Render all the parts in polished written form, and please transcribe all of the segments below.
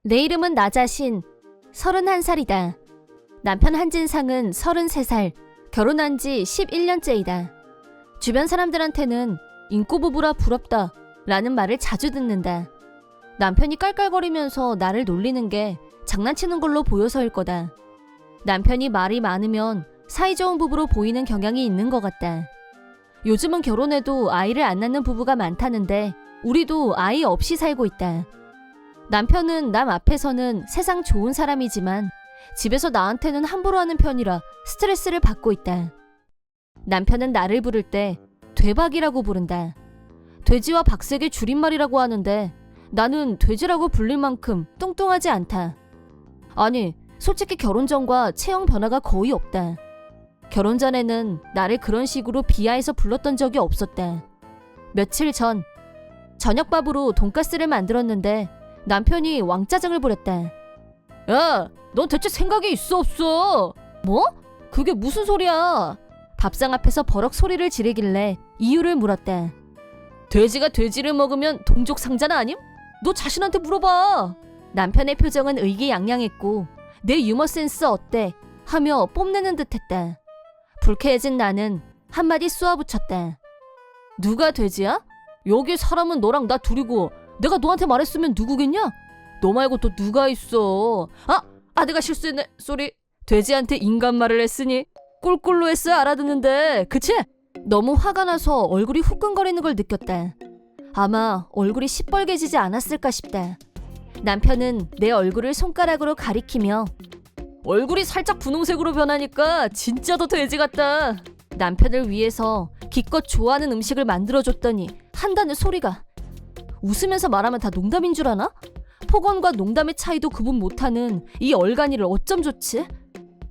내 이름은 나 자신, 31살이다. 남편 한진상은 33살, 결혼한 지 11년째이다. 주변 사람들한테는 인꼬부부라 부럽다 라는 말을 자주 듣는다. 남편이 깔깔거리면서 나를 놀리는 게 장난치는 걸로 보여서일 거다. 남편이 말이 많으면 사이좋은 부부로 보이는 경향이 있는 것 같다. 요즘은 결혼해도 아이를 안 낳는 부부가 많다는데 우리도 아이 없이 살고 있다. 남편은 남 앞에서는 세상 좋은 사람이지만 집에서 나한테는 함부로 하는 편이라 스트레스를 받고 있다. 남편은 나를 부를 때 돼박이라고 부른다. 돼지와 박색의 줄임말이라고 하는데 나는 돼지라고 불릴 만큼 뚱뚱하지 않다. 아니, 솔직히 결혼 전과 체형 변화가 거의 없다. 결혼 전에는 나를 그런 식으로 비하해서 불렀던 적이 없었다. 며칠 전 저녁밥으로 돈가스를 만들었는데 남편이 왕짜증을 부렸다. 야, 넌 대체 생각이 있어 없어? 뭐? 그게 무슨 소리야? 밥상 앞에서 버럭 소리를 지르길래 이유를 물었다. 돼지가 돼지를 먹으면 동족상자는 아님? 너 자신한테 물어봐. 남편의 표정은 의기양양했고 내 유머 센스 어때? 하며 뽐내는 듯했다. 불쾌해진 나는 한마디 쏘아붙였다. 누가 돼지야? 여기 사람은 너랑 나 둘이고 내가 너한테 말했으면 누구겠냐? 너 말고 또 누가 있어? 내가 실수했네. 쏘리. 돼지한테 인간 말을 했으니 꿀꿀로 했어야 알아듣는데, 그치? 너무 화가 나서 얼굴이 후끈거리는 걸 느꼈다. 아마 얼굴이 시뻘개지지 않았을까 싶다. 남편은 내 얼굴을 손가락으로 가리키며 얼굴이 살짝 분홍색으로 변하니까 진짜 더 돼지 같다. 남편을 위해서 기껏 좋아하는 음식을 만들어줬더니 한다는 소리가. 웃으면서 말하면 다 농담인 줄 아나? 폭언과 농담의 차이도 구분 못하는 이 얼간이를 어쩜 좋지?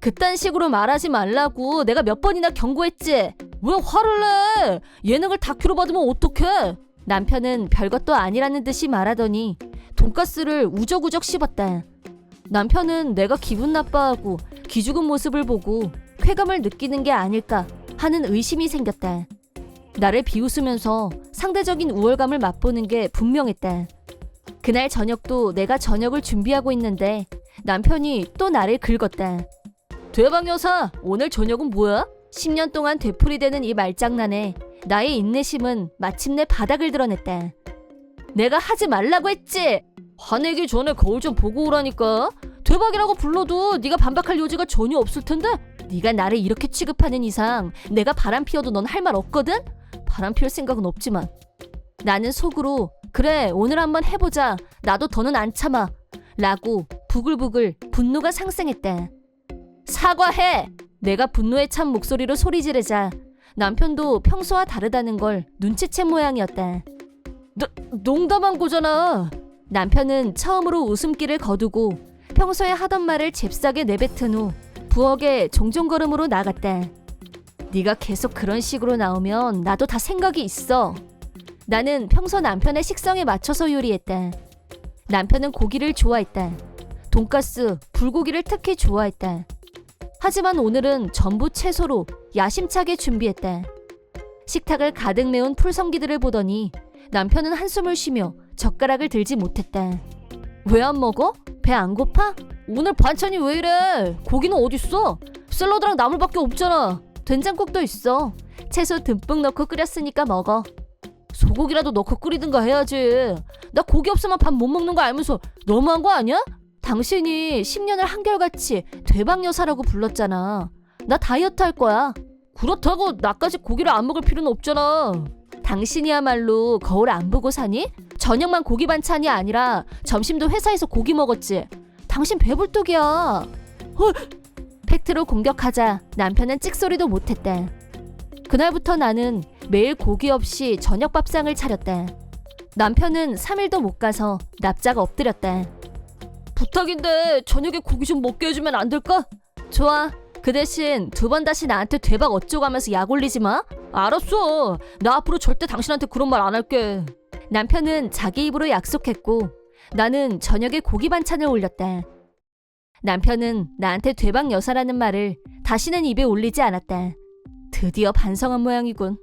그딴 식으로 말하지 말라고 내가 몇 번이나 경고했지? 왜 화를 내? 예능을 다큐로 받으면 어떡해? 남편은 별것도 아니라는 듯이 말하더니 돈가스를 우적우적 씹었다. 남편은 내가 기분 나빠하고 기죽은 모습을 보고 쾌감을 느끼는 게 아닐까 하는 의심이 생겼다. 나를 비웃으면서 상대적인 우월감을 맛보는 게 분명했다. 그날 저녁도 내가 저녁을 준비하고 있는데 남편이 또 나를 긁었다. 대박 여사, 오늘 저녁은 뭐야? 10년 동안 되풀이되는 이 말장난에 나의 인내심은 마침내 바닥을 드러냈다. 내가 하지 말라고 했지? 화내기 전에 거울 좀 보고 오라니까. 대박이라고 불러도 네가 반박할 여지가 전혀 없을 텐데. 네가 나를 이렇게 취급하는 이상 내가 바람 피워도 넌 할 말 없거든? 바람 피울 생각은 없지만. 나는 속으로 그래 오늘 한번 해보자. 나도 더는 안 참아. 라고 부글부글 분노가 상승했다. 사과해! 내가 분노에 찬 목소리로 소리 지르자 남편도 평소와 다르다는 걸 눈치챈 모양이었다. 농담한 거잖아. 남편은 처음으로 웃음기를 거두고 평소에 하던 말을 잽싸게 내뱉은 후 부엌에 종종걸음으로 나갔다. 네가 계속 그런 식으로 나오면 나도 다 생각이 있어. 나는 평소 남편의 식성에 맞춰서 요리했다. 남편은 고기를 좋아했다. 돈가스, 불고기를 특히 좋아했다. 하지만 오늘은 전부 채소로 야심차게 준비했다. 식탁을 가득 메운 풀성기들을 보더니 남편은 한숨을 쉬며 젓가락을 들지 못했다. 왜 안 먹어? 배 안 고파? 오늘 반찬이 왜 이래? 고기는 어딨어? 샐러드랑 나물밖에 없잖아. 된장국도 있어. 채소 듬뿍 넣고 끓였으니까 먹어. 소고기라도 넣고 끓이든가 해야지. 나 고기 없으면 밥 못 먹는 거 알면서 너무한 거 아니야? 당신이 10년을 한결같이 대박 여사라고 불렀잖아. 나 다이어트 할 거야. 그렇다고 나까지 고기를 안 먹을 필요는 없잖아. 당신이야말로 거울 안 보고 사니? 저녁만 고기 반찬이 아니라 점심도 회사에서 고기 먹었지. 당신 배불뚝이야. 팩트로 공격하자 남편은 찍소리도 못했다. 그날부터 나는 매일 고기 없이 저녁 밥상을 차렸다. 남편은 3일도 못 가서 납작 엎드렸다. 부탁인데 저녁에 고기 좀 먹게 해주면 안 될까? 좋아. 그 대신 2번 다시 나한테 대박 어쩌고 하면서 약 올리지 마. 알았어. 나 앞으로 절대 당신한테 그런 말 안 할게. 남편은 자기 입으로 약속했고 나는 저녁에 고기 반찬을 올렸다. 남편은 나한테 대박 여사라는 말을 다시는 입에 올리지 않았다. 드디어 반성한 모양이군.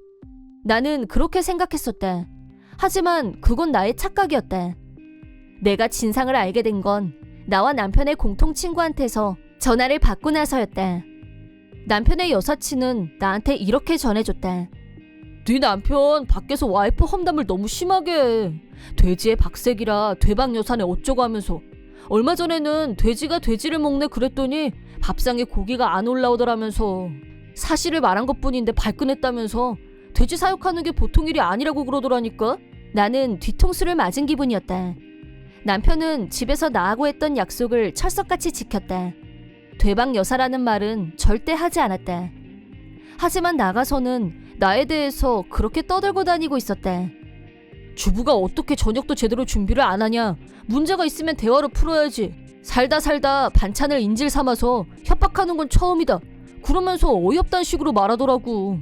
나는 그렇게 생각했었다. 하지만 그건 나의 착각이었다. 내가 진상을 알게 된 건 나와 남편의 공통 친구한테서 전화를 받고 나서였다. 남편의 여사친은 나한테 이렇게 전해줬다. 네 남편 밖에서 와이프 험담을 너무 심하게 해. 돼지의 박색이라 돼박 여사네 어쩌고 하면서 얼마 전에는 돼지가 돼지를 먹네 그랬더니 밥상에 고기가 안 올라오더라면서 사실을 말한 것뿐인데 발끈했다면서 돼지 사육하는 게 보통 일이 아니라고 그러더라니까. 나는 뒤통수를 맞은 기분이었다. 남편은 집에서 나하고 했던 약속을 철석같이 지켰다. 돼박 여사라는 말은 절대 하지 않았다. 하지만 나가서는 나에 대해서 그렇게 떠들고 다니고 있었다. 주부가 어떻게 저녁도 제대로 준비를 안 하냐. 문제가 있으면 대화로 풀어야지. 살다 반찬을 인질 삼아서 협박하는 건 처음이다. 그러면서 어이없다는 식으로 말하더라고.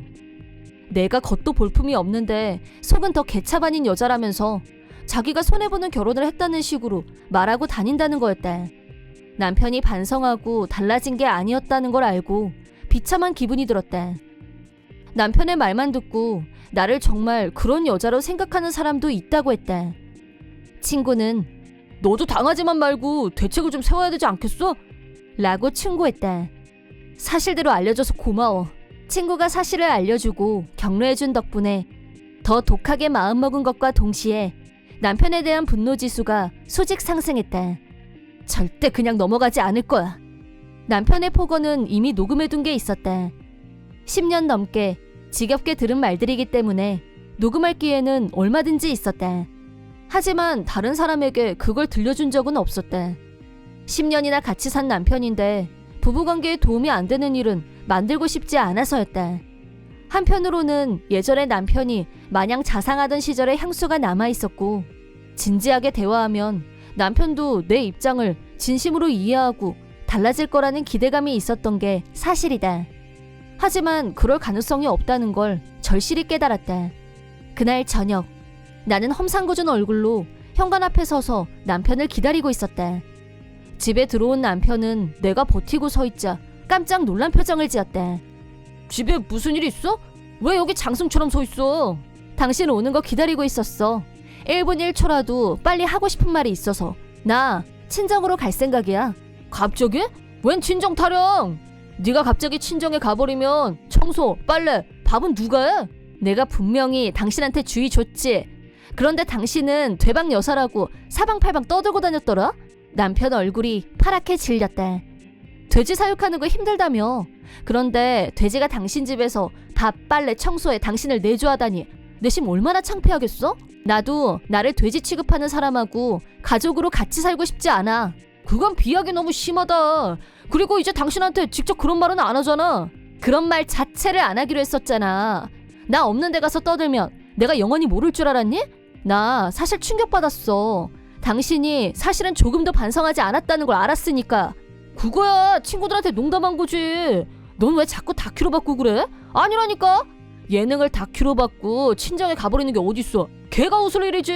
내가 겉도 볼품이 없는데 속은 더 개차반인 여자라면서 자기가 손해보는 결혼을 했다는 식으로 말하고 다닌다는 거였다. 남편이 반성하고 달라진 게 아니었다는 걸 알고 비참한 기분이 들었다. 남편의 말만 듣고 나를 정말 그런 여자로 생각하는 사람도 있다고 했다. 친구는 너도 당하지만 말고 대책을 좀 세워야 되지 않겠어? 라고 충고했다. 사실대로 알려줘서 고마워. 친구가 사실을 알려주고 격려해준 덕분에 더 독하게 마음먹은 것과 동시에 남편에 대한 분노지수가 수직 상승했다. 절대 그냥 넘어가지 않을 거야. 남편의 폭언은 이미 녹음해둔 게 있었다. 10년 넘게 지겹게 들은 말들이기 때문에 녹음할 기회는 얼마든지 있었다. 하지만 다른 사람에게 그걸 들려준 적은 없었다. 10년이나 같이 산 남편인데 부부관계에 도움이 안 되는 일은 만들고 싶지 않아서였다. 한편으로는 예전에 남편이 마냥 자상하던 시절의 향수가 남아있었고 진지하게 대화하면 남편도 내 입장을 진심으로 이해하고 달라질 거라는 기대감이 있었던 게 사실이다. 하지만 그럴 가능성이 없다는 걸 절실히 깨달았다. 그날 저녁 나는 험상궂은 얼굴로 현관 앞에 서서 남편을 기다리고 있었다. 집에 들어온 남편은 내가 버티고 서 있자 깜짝 놀란 표정을 지었다. 집에 무슨 일 있어? 왜 여기 장승처럼 서 있어? 당신 오는 거 기다리고 있었어. 1분 1초라도 빨리 하고 싶은 말이 있어서. 나 친정으로 갈 생각이야. 갑자기? 웬 친정 타령? 네가 갑자기 친정에 가버리면 청소, 빨래, 밥은 누가 해? 내가 분명히 당신한테 주의 줬지. 그런데 당신은 돼박 여사라고 사방팔방 떠들고 다녔더라? 남편 얼굴이 파랗게 질렸다. 돼지 사육하는 거 힘들다며. 그런데 돼지가 당신 집에서 밥, 빨래, 청소에 당신을 내조하다니 내심 얼마나 창피하겠어? 나도 나를 돼지 취급하는 사람하고 가족으로 같이 살고 싶지 않아. 그건 비하기 너무 심하다. 그리고 이제 당신한테 직접 그런 말은 안 하잖아. 그런 말 자체를 안 하기로 했었잖아. 나 없는 데 가서 떠들면 내가 영원히 모를 줄 알았니? 나 사실 충격받았어. 당신이 사실은 조금도 반성하지 않았다는 걸 알았으니까. 그거야 친구들한테 농담한 거지. 넌 왜 자꾸 다큐로 받고 그래? 아니라니까. 예능을 다큐로 받고 친정에 가버리는 게 어딨어. 걔가 웃을 일이지.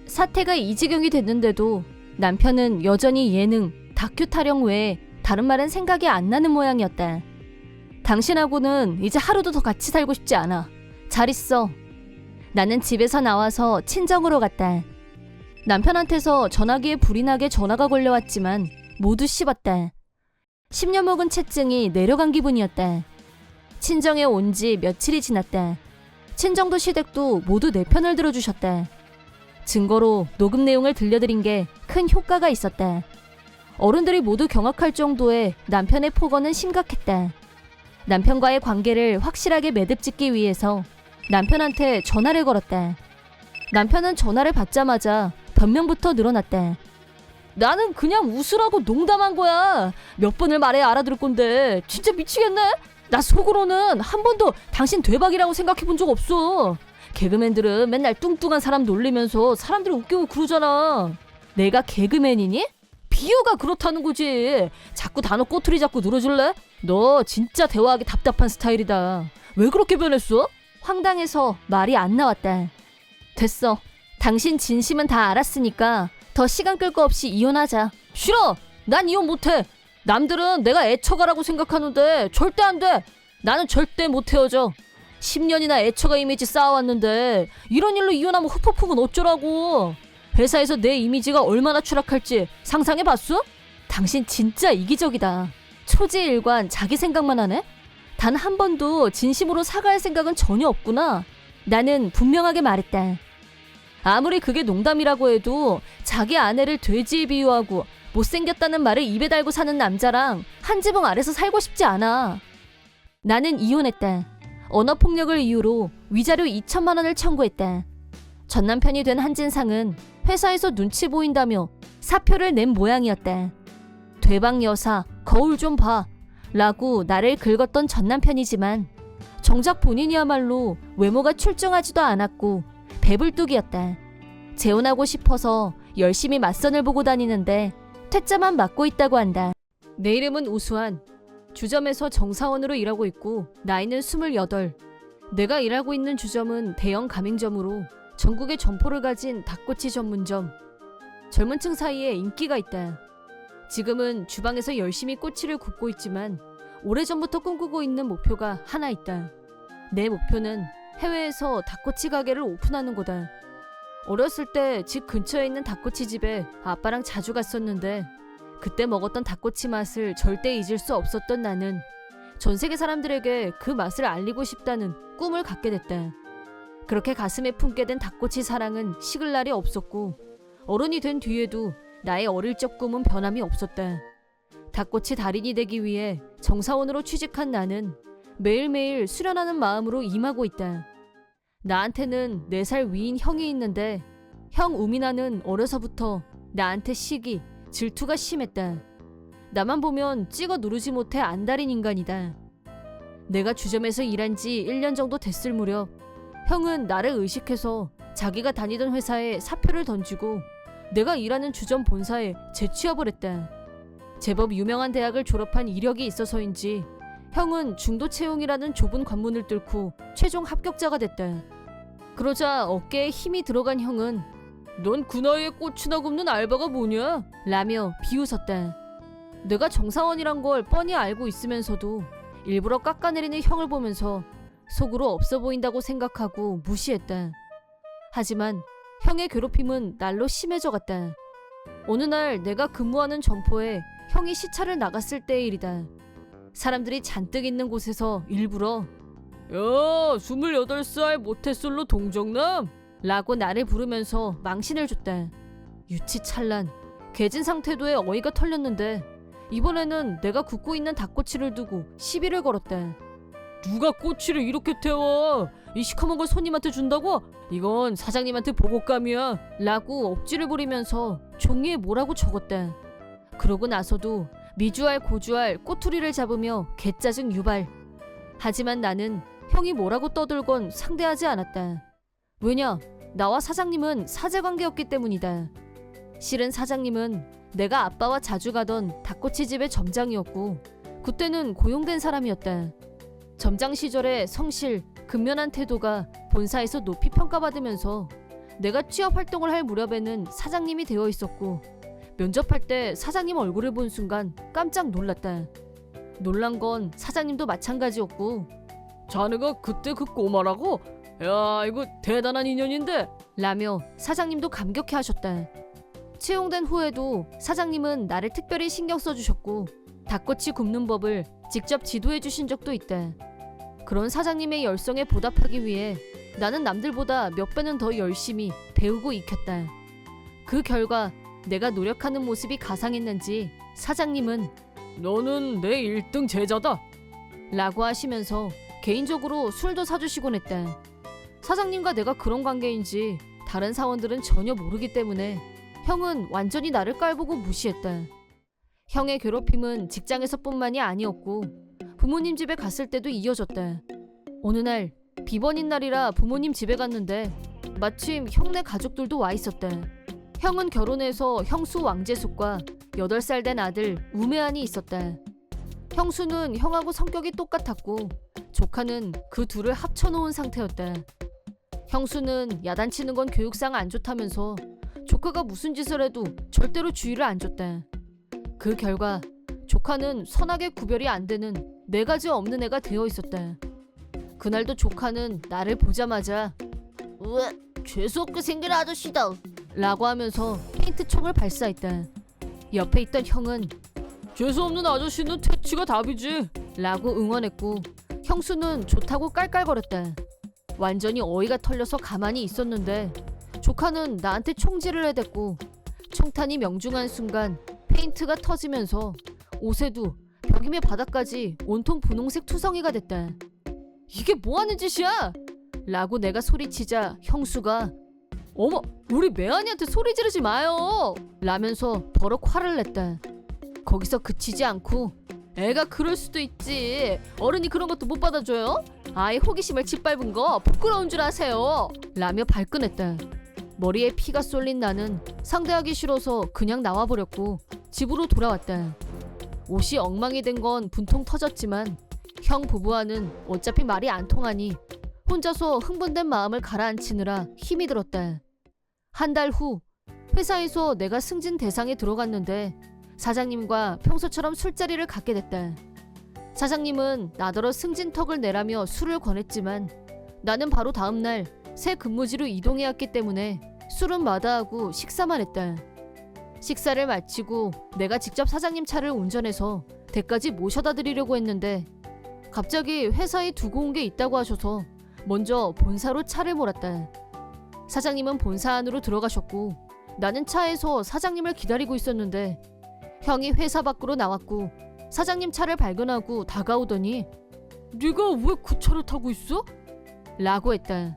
사태가 이 지경이 됐는데도 남편은 여전히 예능, 다큐 타령 외에 다른 말은 생각이 안 나는 모양이었다. 당신하고는 이제 하루도 더 같이 살고 싶지 않아. 잘 있어. 나는 집에서 나와서 친정으로 갔다. 남편한테서 전화기에 불이 나게 전화가 걸려왔지만 모두 씹었다. 10년 먹은 체증이 내려간 기분이었다. 친정에 온 지 며칠이 지났다. 친정도 시댁도 모두 내 편을 들어주셨다. 증거로 녹음 내용을 들려드린 게 큰 효과가 있었다. 어른들이 모두 경악할 정도의 남편의 폭언은 심각했다. 남편과의 관계를 확실하게 매듭짓기 위해서 남편한테 전화를 걸었다. 남편은 전화를 받자마자 변명부터 늘어났다. 나는 그냥 웃으라고 농담한 거야. 몇 번을 말해야 알아들을 건데 진짜 미치겠네. 나 속으로는 한 번도 당신 돼박이라고 생각해 본 적 없어. 개그맨들은 맨날 뚱뚱한 사람 놀리면서 사람들을 웃기고 그러잖아. 내가 개그맨이니? 비유가 그렇다는 거지. 자꾸 단어 꼬투리 잡고 늘어줄래? 너 진짜 대화하기 답답한 스타일이다. 왜 그렇게 변했어? 황당해서 말이 안 나왔다. 됐어. 당신 진심은 다 알았으니까 더 시간 끌 거 없이 이혼하자. 싫어. 난 이혼 못해. 남들은 내가 애처가라고 생각하는데 절대 안 돼. 나는 절대 못 헤어져. 10년이나 애처가 이미지 쌓아왔는데 이런 일로 이혼하면 후폭풍은 어쩌라고. 회사에서 내 이미지가 얼마나 추락할지 상상해봤어? 당신 진짜 이기적이다. 초지일관 자기 생각만 하네? 단 한 번도 진심으로 사과할 생각은 전혀 없구나. 나는 분명하게 말했다. 아무리 그게 농담이라고 해도 자기 아내를 돼지에 비유하고 못생겼다는 말을 입에 달고 사는 남자랑 한 지붕 아래서 살고 싶지 않아. 나는 이혼했다. 언어폭력을 이유로 위자료 2천만 원을 청구했다. 전 남편이 된 한진상은 회사에서 눈치 보인다며 사표를 낸 모양이었다. 되방 여사, 거울 좀 봐 라고 나를 긁었던 전 남편이지만 정작 본인이야말로 외모가 출중하지도 않았고 배불뚝이었다. 재혼하고 싶어서 열심히 맞선을 보고 다니는데 퇴짜만 맞고 있다고 한다. 내 이름은 우수한. 주점에서 정사원으로 일하고 있고 나이는 28. 내가 일하고 있는 주점은 대형 가맹점으로 전국에 점포를 가진 닭꼬치 전문점. 젊은 층 사이에 인기가 있다. 지금은 주방에서 열심히 꼬치를 굽고 있지만 오래전부터 꿈꾸고 있는 목표가 하나 있다. 내 목표는 해외에서 닭꼬치 가게를 오픈하는 거다. 어렸을 때 집 근처에 있는 닭꼬치 집에 아빠랑 자주 갔었는데 그때 먹었던 닭꼬치 맛을 절대 잊을 수 없었던 나는 전 세계 사람들에게 그 맛을 알리고 싶다는 꿈을 갖게 됐다. 그렇게 가슴에 품게 된 닭꼬치 사랑은 식을 날이 없었고 어른이 된 뒤에도 나의 어릴 적 꿈은 변함이 없었다. 닭꼬치 달인이 되기 위해 정사원으로 취직한 나는 매일매일 수련하는 마음으로 임하고 있다. 나한테는 4살 위인 형이 있는데 형 우민아는 어려서부터 나한테 시기, 질투가 심했다. 나만 보면 찍어 누르지 못해 안달인 인간이다. 내가 주점에서 일한 지 1년 정도 됐을 무렵 형은 나를 의식해서 자기가 다니던 회사에 사표를 던지고 내가 일하는 주점 본사에 재취업을 했다. 제법 유명한 대학을 졸업한 이력이 있어서인지 형은 중도 채용이라는 좁은 관문을 뚫고 최종 합격자가 됐다. 그러자 어깨에 힘이 들어간 형은 넌 그 나이에 꼬치나 굽는 알바가 뭐냐? 라며 비웃었다. 내가 정사원이란 걸 뻔히 알고 있으면서도 일부러 깎아내리는 형을 보면서 속으로 없어 보인다고 생각하고 무시했다. 하지만 형의 괴롭힘은 날로 심해져 갔다. 어느 날 내가 근무하는 점포에 형이 시차를 나갔을 때의 일이다. 사람들이 잔뜩 있는 곳에서 일부러 야, 28살 모태솔로 동정남? 라고 나를 부르면서 망신을 줬다. 유치찬란, 개진상 태도에 어이가 털렸는데 이번에는 내가 굽고 있는 닭꼬치를 두고 시비를 걸었다. 누가 꼬치를 이렇게 태워? 이 시커먼 걸 손님한테 준다고? 이건 사장님한테 보고감이야 라고 억지를 부리면서 종이에 뭐라고 적었다. 그러고 나서도 미주알 고주알 꼬투리를 잡으며 개짜증 유발. 하지만 나는 형이 뭐라고 떠들건 상대하지 않았다. 왜냐? 나와 사장님은 사제관계였기 때문이다. 실은 사장님은 내가 아빠와 자주 가던 닭꼬치집의 점장이었고 그때는 고용된 사람이었다. 점장 시절에 성실, 근면한 태도가 본사에서 높이 평가받으면서 내가 취업 활동을 할 무렵에는 사장님이 되어 있었고 면접할 때 사장님 얼굴을 본 순간 깜짝 놀랐다. 놀란 건 사장님도 마찬가지였고 자네가 그때 그 꼬마라고? 야, 이거 대단한 인연인데? 라며 사장님도 감격해 하셨다. 채용된 후에도 사장님은 나를 특별히 신경 써주셨고 닭꼬치 굽는 법을 직접 지도해 주신 적도 있다. 그런 사장님의 열성에 보답하기 위해 나는 남들보다 몇 배는 더 열심히 배우고 익혔다. 그 결과 내가 노력하는 모습이 가상했는지 사장님은 너는 내 1등 제자다 라고 하시면서 개인적으로 술도 사주시곤 했다. 사장님과 내가 그런 관계인지 다른 사원들은 전혀 모르기 때문에 형은 완전히 나를 깔보고 무시했다. 형의 괴롭힘은 직장에서뿐만이 아니었고 부모님 집에 갔을 때도 이어졌다. 어느 날 비번인 날이라 부모님 집에 갔는데 마침 형네 가족들도 와 있었다. 형은 결혼해서 형수 왕재숙과 8살 된 아들 우매한이 있었다. 형수는 형하고 성격이 똑같았고 조카는 그 둘을 합쳐놓은 상태였다. 형수는 야단치는 건 교육상 안 좋다면서 조카가 무슨 짓을 해도 절대로 주의를 안 줬다. 그 결과 조카는 선악의 구별이 안 되는 4가지 없는 애가 되어 있었다. 그날도 조카는 나를 보자마자 으 재수없게 생긴 아저씨다 라고 하면서 페인트 총을 발사했다. 옆에 있던 형은 재수없는 아저씨는 퇴치가 답이지 라고 응원했고 형수는 좋다고 깔깔거렸다. 완전히 어이가 털려서 가만히 있었는데 조카는 나한테 총질을 해댔고 총탄이 명중한 순간 페인트가 터지면서 옷에도 벽이며 바닥까지 온통 분홍색 투성이가 됐다. 이게 뭐하는 짓이야? 라고 내가 소리치자 형수가 어머 우리 매한이한테 소리 지르지 마요 라면서 버럭 화를 냈다. 거기서 그치지 않고 애가 그럴 수도 있지 어른이 그런 것도 못 받아줘요? 아이 호기심을 짓밟은 거 부끄러운 줄 아세요 라며 발끈했다. 머리에 피가 쏠린 나는 상대하기 싫어서 그냥 나와버렸고 집으로 돌아왔다. 옷이 엉망이 된 건 분통 터졌지만 형 부부와는 어차피 말이 안 통하니 혼자서 흥분된 마음을 가라앉히느라 힘이 들었다. 한 달 후 회사에서 내가 승진 대상에 들어갔는데 사장님과 평소처럼 술자리를 갖게 됐다. 사장님은 나더러 승진턱을 내라며 술을 권했지만 나는 바로 다음날 새 근무지로 이동해야 했기 때문에 술은 마다하고 식사만 했다. 식사를 마치고 내가 직접 사장님 차를 운전해서 댁까지 모셔다 드리려고 했는데 갑자기 회사에 두고 온 게 있다고 하셔서 먼저 본사로 차를 몰았다. 사장님은 본사 안으로 들어가셨고 나는 차에서 사장님을 기다리고 있었는데 형이 회사 밖으로 나왔고 사장님 차를 발견하고 다가오더니 네가 왜 그 차를 타고 있어? 라고 했다.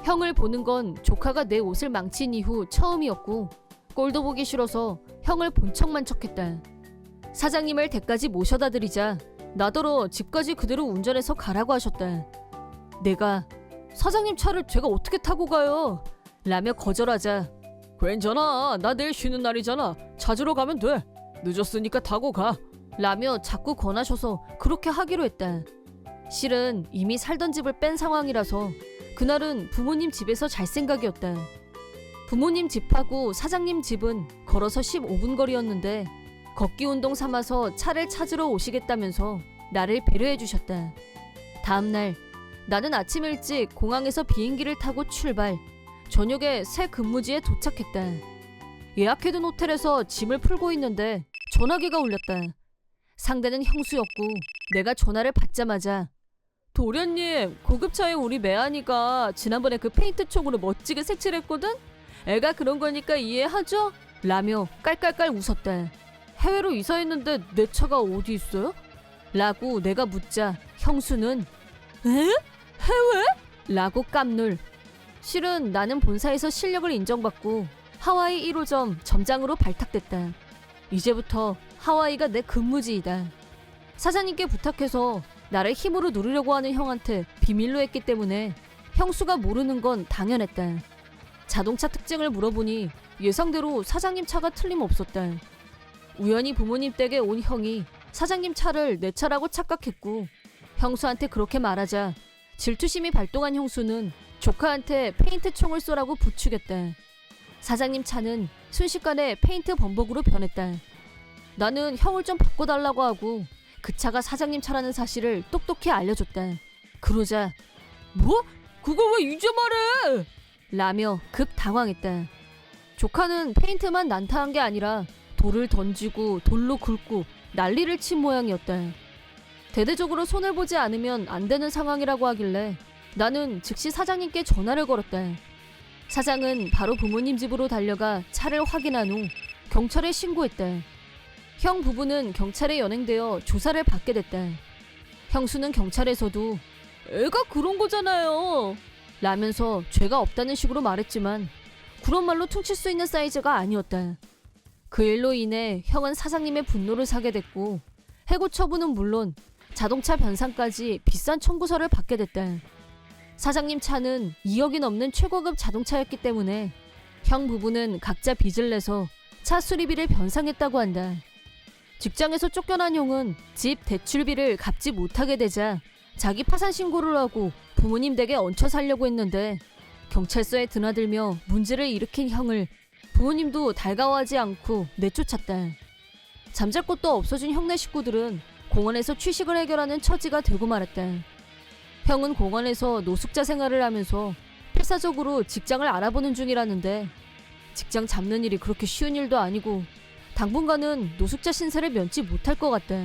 형을 보는 건 조카가 내 옷을 망친 이후 처음이었고 꼴도 보기 싫어서 형을 본 척만 척했다. 사장님을 댁까지 모셔다 드리자 나더러 집까지 그대로 운전해서 가라고 하셨다. 내가 사장님 차를 제가 어떻게 타고 가요? 라며 거절하자 괜찮아 나 내일 쉬는 날이잖아 찾으러 가면 돼 늦었으니까 타고 가 라며 자꾸 권하셔서 그렇게 하기로 했다. 실은 이미 살던 집을 뺀 상황이라서 그날은 부모님 집에서 잘 생각이었다. 부모님 집하고 사장님 집은 걸어서 15분 거리였는데 걷기 운동 삼아서 차를 찾으러 오시겠다면서 나를 배려해 주셨다. 다음날 나는 아침 일찍 공항에서 비행기를 타고 출발, 저녁에 새 근무지에 도착했다. 예약해둔 호텔에서 짐을 풀고 있는데 전화기가 울렸다. 상대는 형수였고 내가 전화를 받자마자 도련님 고급차에 우리 매한이가 지난번에 그 페인트 총으로 멋지게 색칠했거든? 애가 그런 거니까 이해하죠? 라며 깔깔깔 웃었다. 해외로 이사했는데 내 차가 어디 있어요? 라고 내가 묻자 형수는 에? 해외? 라고 깜놀. 실은 나는 본사에서 실력을 인정받고 하와이 1호점 점장으로 발탁됐다. 이제부터 하와이가 내 근무지이다. 사장님께 부탁해서 나를 힘으로 누르려고 하는 형한테 비밀로 했기 때문에 형수가 모르는 건 당연했다. 자동차 특징을 물어보니 예상대로 사장님 차가 틀림없었다. 우연히 부모님 댁에 온 형이 사장님 차를 내 차라고 착각했고 형수한테 그렇게 말하자 질투심이 발동한 형수는 조카한테 페인트 총을 쏘라고 부추겼다. 사장님 차는 순식간에 페인트 범벅으로 변했다. 나는 형을 좀 바꿔달라고 하고 그 차가 사장님 차라는 사실을 똑똑히 알려줬다. 그러자 뭐? 그걸 왜 이제 말해? 라며 급 당황했다. 조카는 페인트만 난타한 게 아니라 돌을 던지고 돌로 긁고 난리를 친 모양이었다. 대대적으로 손을 보지 않으면 안 되는 상황이라고 하길래 나는 즉시 사장님께 전화를 걸었다. 사장은 바로 부모님 집으로 달려가 차를 확인한 후 경찰에 신고했다. 형 부부는 경찰에 연행되어 조사를 받게 됐다. 형수는 경찰에서도 애가 그런 거잖아요 라면서 죄가 없다는 식으로 말했지만 그런 말로 퉁칠 수 있는 사이즈가 아니었다. 그 일로 인해 형은 사장님의 분노를 사게 됐고 해고 처분은 물론 자동차 변상까지 비싼 청구서를 받게 됐다. 사장님 차는 2억이 넘는 최고급 자동차였기 때문에 형 부부는 각자 빚을 내서 차 수리비를 변상했다고 한다. 직장에서 쫓겨난 형은 집 대출비를 갚지 못하게 되자 자기 파산 신고를 하고 부모님 댁에 얹혀 살려고 했는데 경찰서에 드나들며 문제를 일으킨 형을 부모님도 달가워하지 않고 내쫓았다. 잠잘 곳도 없어진 형네 식구들은 공원에서 취식을 해결하는 처지가 되고 말았다. 형은 공원에서 노숙자 생활을 하면서 필사적으로 직장을 알아보는 중이라는데 직장 잡는 일이 그렇게 쉬운 일도 아니고 당분간은 노숙자 신세를 면치 못할 것 같다.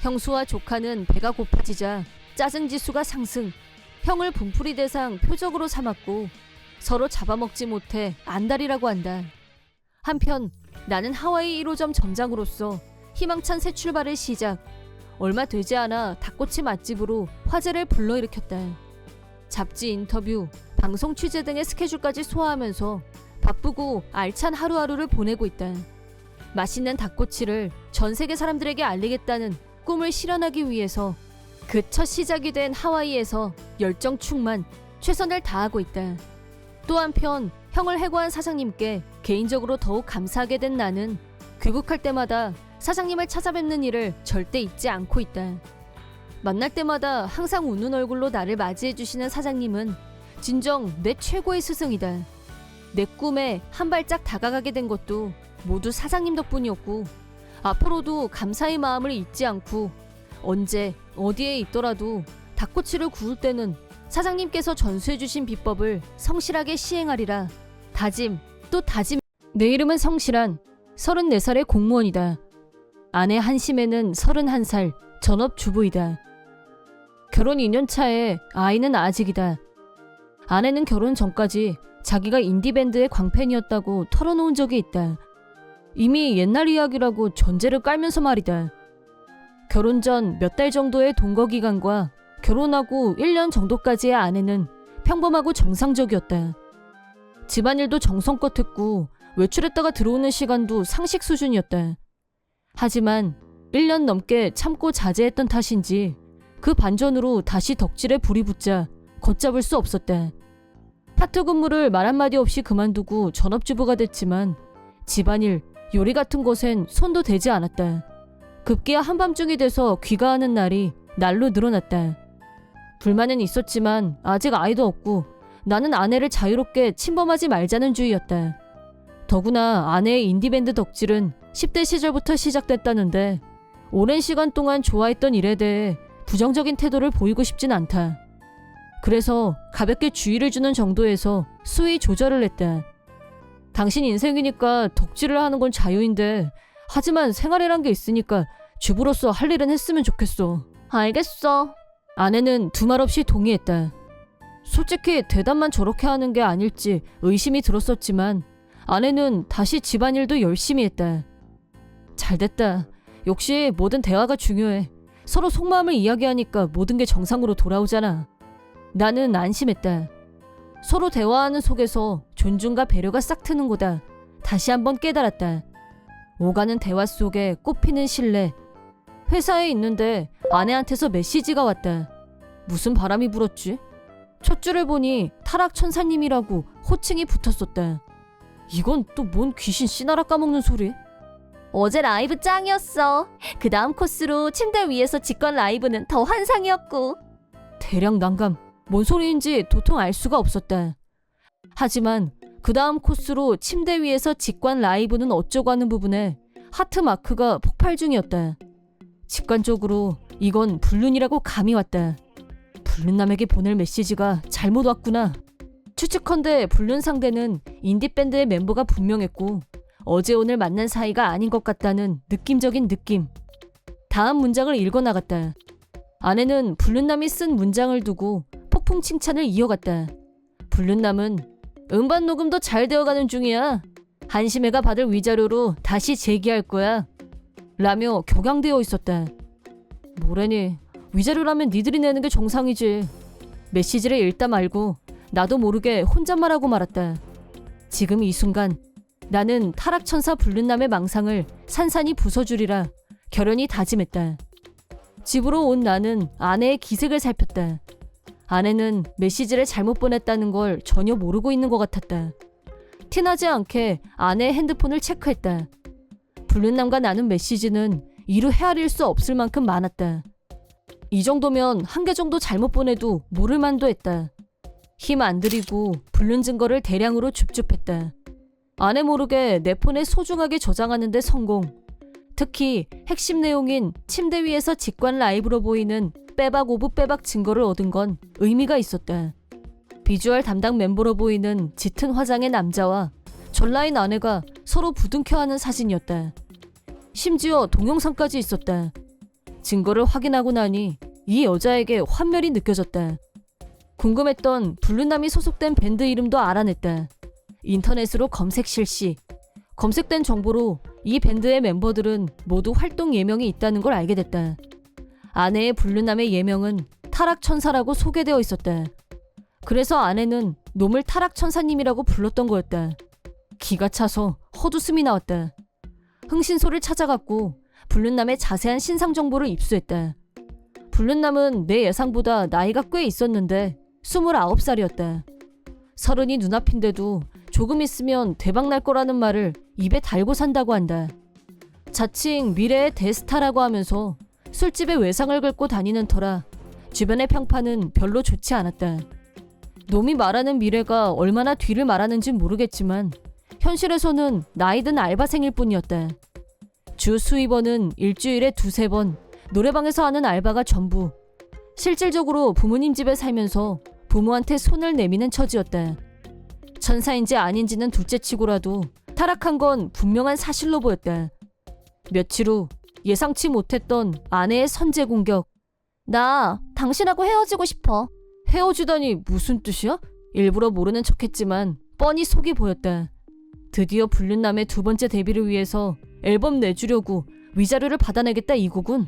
형수와 조카는 배가 고파지자 짜증지수가 상승, 형을 분풀이 대상 표적으로 삼았고 서로 잡아먹지 못해 안달이라고 한다. 한편 나는 하와이 1호점 점장으로서 희망찬 새 출발을 시작. 얼마 되지 않아 닭꼬치 맛집으로 화제를 불러일으켰다. 잡지 인터뷰, 방송 취재 등의 스케줄까지 소화하면서 바쁘고 알찬 하루하루를 보내고 있다. 맛있는 닭꼬치를 전 세계 사람들에게 알리겠다는 꿈을 실현하기 위해서 그 첫 시작이 된 하와이에서 열정 충만, 최선을 다하고 있다. 또 한편 형을 해고한 사장님께 개인적으로 더욱 감사하게 된 나는 귀국할 때마다 사장님을 찾아뵙는 일을 절대 잊지 않고 있다. 만날 때마다 항상 웃는 얼굴로 나를 맞이해주시는 사장님은 진정 내 최고의 스승이다. 내 꿈에 한 발짝 다가가게 된 것도 모두 사장님 덕분이었고 앞으로도 감사의 마음을 잊지 않고 언제 어디에 있더라도 닭꼬치를 구울 때는 사장님께서 전수해주신 비법을 성실하게 시행하리라. 다짐 또 다짐. 내 이름은 성실한 34살의 공무원이다. 아내 한심에는 31살 전업주부이다. 결혼 2년 차에 아이는 아직이다. 아내는 결혼 전까지 자기가 인디밴드의 광팬이었다고 털어놓은 적이 있다. 이미 옛날 이야기라고 전제를 깔면서 말이다. 결혼 전 몇 달 정도의 동거 기간과 결혼하고 1년 정도까지의 아내는 평범하고 정상적이었다. 집안일도 정성껏 했고 외출했다가 들어오는 시간도 상식 수준이었다. 하지만 1년 넘게 참고 자제했던 탓인지 그 반전으로 다시 덕질에 불이 붙자 걷잡을 수 없었다. 파트 근무를 말 한마디 없이 그만두고 전업주부가 됐지만 집안일, 요리 같은 것엔 손도 대지 않았다. 급기야 한밤중이 돼서 귀가하는 날이 날로 늘어났다. 불만은 있었지만 아직 아이도 없고 나는 아내를 자유롭게 침범하지 말자는 주의였다. 더구나 아내의 인디밴드 덕질은 10대 시절부터 시작됐다는데 오랜 시간 동안 좋아했던 일에 대해 부정적인 태도를 보이고 싶진 않다. 그래서 가볍게 주의를 주는 정도에서 수위 조절을 했다. 당신 인생이니까 덕질을 하는 건 자유인데 하지만 생활이란 게 있으니까 주부로서 할 일은 했으면 좋겠어. 알겠어. 아내는 두말 없이 동의했다. 솔직히 대답만 저렇게 하는 게 아닐지 의심이 들었었지만 아내는 다시 집안일도 열심히 했다. 잘됐다. 역시 모든 대화가 중요해. 서로 속마음을 이야기하니까 모든 게 정상으로 돌아오잖아. 나는 안심했다. 서로 대화하는 속에서 존중과 배려가 싹 트는 거다. 다시 한번 깨달았다. 오가는 대화 속에 꽃피는 신뢰. 회사에 있는데 아내한테서 메시지가 왔다. 무슨 바람이 불었지? 첫 줄을 보니 타락천사님이라고 호칭이 붙었었다. 이건 또 뭔 귀신 씨나라 까먹는 소리? 어제 라이브 짱이었어. 그 다음 코스로 침대 위에서 직관 라이브는 더 환상이었고. 대량 난감. 뭔 소리인지 도통 알 수가 없었다. 하지만 그 다음 코스로 침대 위에서 직관 라이브는 어쩌고 하는 부분에 하트 마크가 폭발 중이었다. 직관적으로 이건 불륜이라고 감이 왔다. 불륜남에게 보낼 메시지가 잘못 왔구나. 추측컨대 불륜 상대는 인디밴드의 멤버가 분명했고 어제 오늘 만난 사이가 아닌 것 같다는 느낌적인 느낌. 다음 문장을 읽어나갔다. 아내는 불륜남이 쓴 문장을 두고 폭풍 칭찬을 이어갔다. 불륜남은 음반 녹음도 잘 되어가는 중이야. 한심애가 받을 위자료로 다시 제기할 거야. 라며 격양되어 있었다. 뭐래니? 위자료라면 니들이 내는 게 정상이지. 메시지를 읽다 말고 나도 모르게 혼잣말하고 말았다. 지금 이 순간 나는 타락천사 불륜남의 망상을 산산이 부숴주리라 결연히 다짐했다. 집으로 온 나는 아내의 기색을 살폈다. 아내는 메시지를 잘못 보냈다는 걸 전혀 모르고 있는 것 같았다. 티나지 않게 아내의 핸드폰을 체크했다. 불륜남과 나눈 메시지는 이루 헤아릴 수 없을 만큼 많았다. 이 정도면 한 개 정도 잘못 보내도 모를 만도 했다. 힘 안 들이고 불륜 증거를 대량으로 줍줍했다. 아내 모르게 내 폰에 소중하게 저장하는 데 성공. 특히 핵심 내용인 침대 위에서 직관 라이브로 보이는 빼박 오브 빼박 증거를 얻은 건 의미가 있었다. 비주얼 담당 멤버로 보이는 짙은 화장의 남자와 전라인 아내가 서로 부둥켜하는 사진이었다. 심지어 동영상까지 있었다. 증거를 확인하고 나니 이 여자에게 환멸이 느껴졌다. 궁금했던 블루남이 소속된 밴드 이름도 알아냈다. 인터넷으로 검색 실시. 검색된 정보로 이 밴드의 멤버들은 모두 활동 예명이 있다는 걸 알게 됐다. 아내의 블루남의 예명은 타락천사라고 소개되어 있었다. 그래서 아내는 놈을 타락천사님이라고 불렀던 거였다. 기가 차서 헛웃음이 나왔다. 흥신소를 찾아갔고 블루남의 자세한 신상 정보를 입수했다. 블루남은 내 예상보다 나이가 꽤 있었는데 29살이었다. 30이 눈앞인데도 조금 있으면 대박날 거라는 말을 입에 달고 산다고 한다. 자칭 미래의 대스타라고 하면서 술집에 외상을 긁고 다니는 터라 주변의 평판은 별로 좋지 않았다. 놈이 말하는 미래가 얼마나 뒤를 말하는진 모르겠지만 현실에서는 나이든 알바생일 뿐이었다. 주 수입원은 일주일에 2-3번, 노래방에서 하는 알바가 전부. 실질적으로 부모님 집에 살면서 부모한테 손을 내미는 처지였다. 천사인지 아닌지는 둘째치고라도 타락한 건 분명한 사실로 보였다. 며칠 후 예상치 못했던 아내의 선제 공격. 나 당신하고 헤어지고 싶어. 헤어지다니 무슨 뜻이야? 일부러 모르는 척했지만 뻔히 속이 보였다. 드디어 블루남의 2번째 데뷔를 위해서 앨범 내주려고 위자료를 받아내겠다 이거군.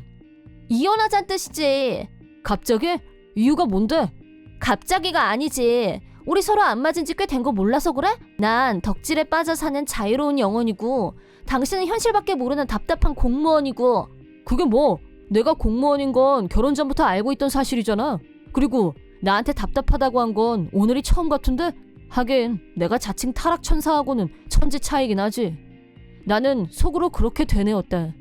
이혼하자는 뜻이지. 갑자기? 이유가 뭔데? 갑자기가 아니지. 우리 서로 안 맞은 지 꽤 된 거 몰라서 그래? 난 덕질에 빠져 사는 자유로운 영혼이고 당신은 현실밖에 모르는 답답한 공무원이고. 그게 뭐? 내가 공무원인 건 결혼 전부터 알고 있던 사실이잖아. 그리고 나한테 답답하다고 한 건 오늘이 처음 같은데? 하긴 내가 자칭 타락천사하고는 천지 차이긴 하지. 나는 속으로 그렇게 되뇌었다.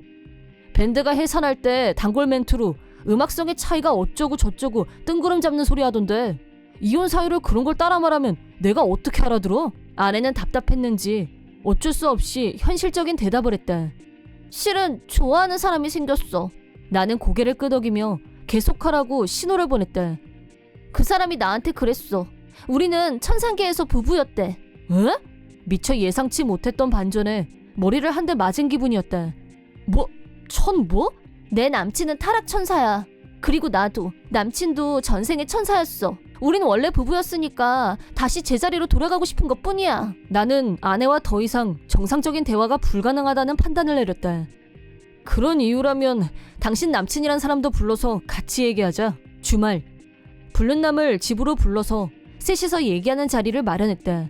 밴드가 해산할 때 단골 멘트로 음악성의 차이가 어쩌고 저쩌고 뜬구름 잡는 소리 하던데 이혼 사유를 그런 걸 따라 말하면 내가 어떻게 알아들어? 아내는 답답했는지 어쩔 수 없이 현실적인 대답을 했다. 실은 좋아하는 사람이 생겼어. 나는 고개를 끄덕이며 계속하라고 신호를 보냈다. 그 사람이 나한테 그랬어. 우리는 천상계에서 부부였대. 에? 미처 예상치 못했던 반전에 머리를 한 대 맞은 기분이었다. 뭐? 뭐? 내 남친은 타락천사야. 그리고 나도 남친도 전생의 천사였어. 우린 원래 부부였으니까 다시 제자리로 돌아가고 싶은 것뿐이야. 나는 아내와 더 이상 정상적인 대화가 불가능하다는 판단을 내렸다. 그런 이유라면 당신 남친이란 사람도 불러서 같이 얘기하자. 주말. 블룬남을 집으로 불러서 셋이서 얘기하는 자리를 마련했다.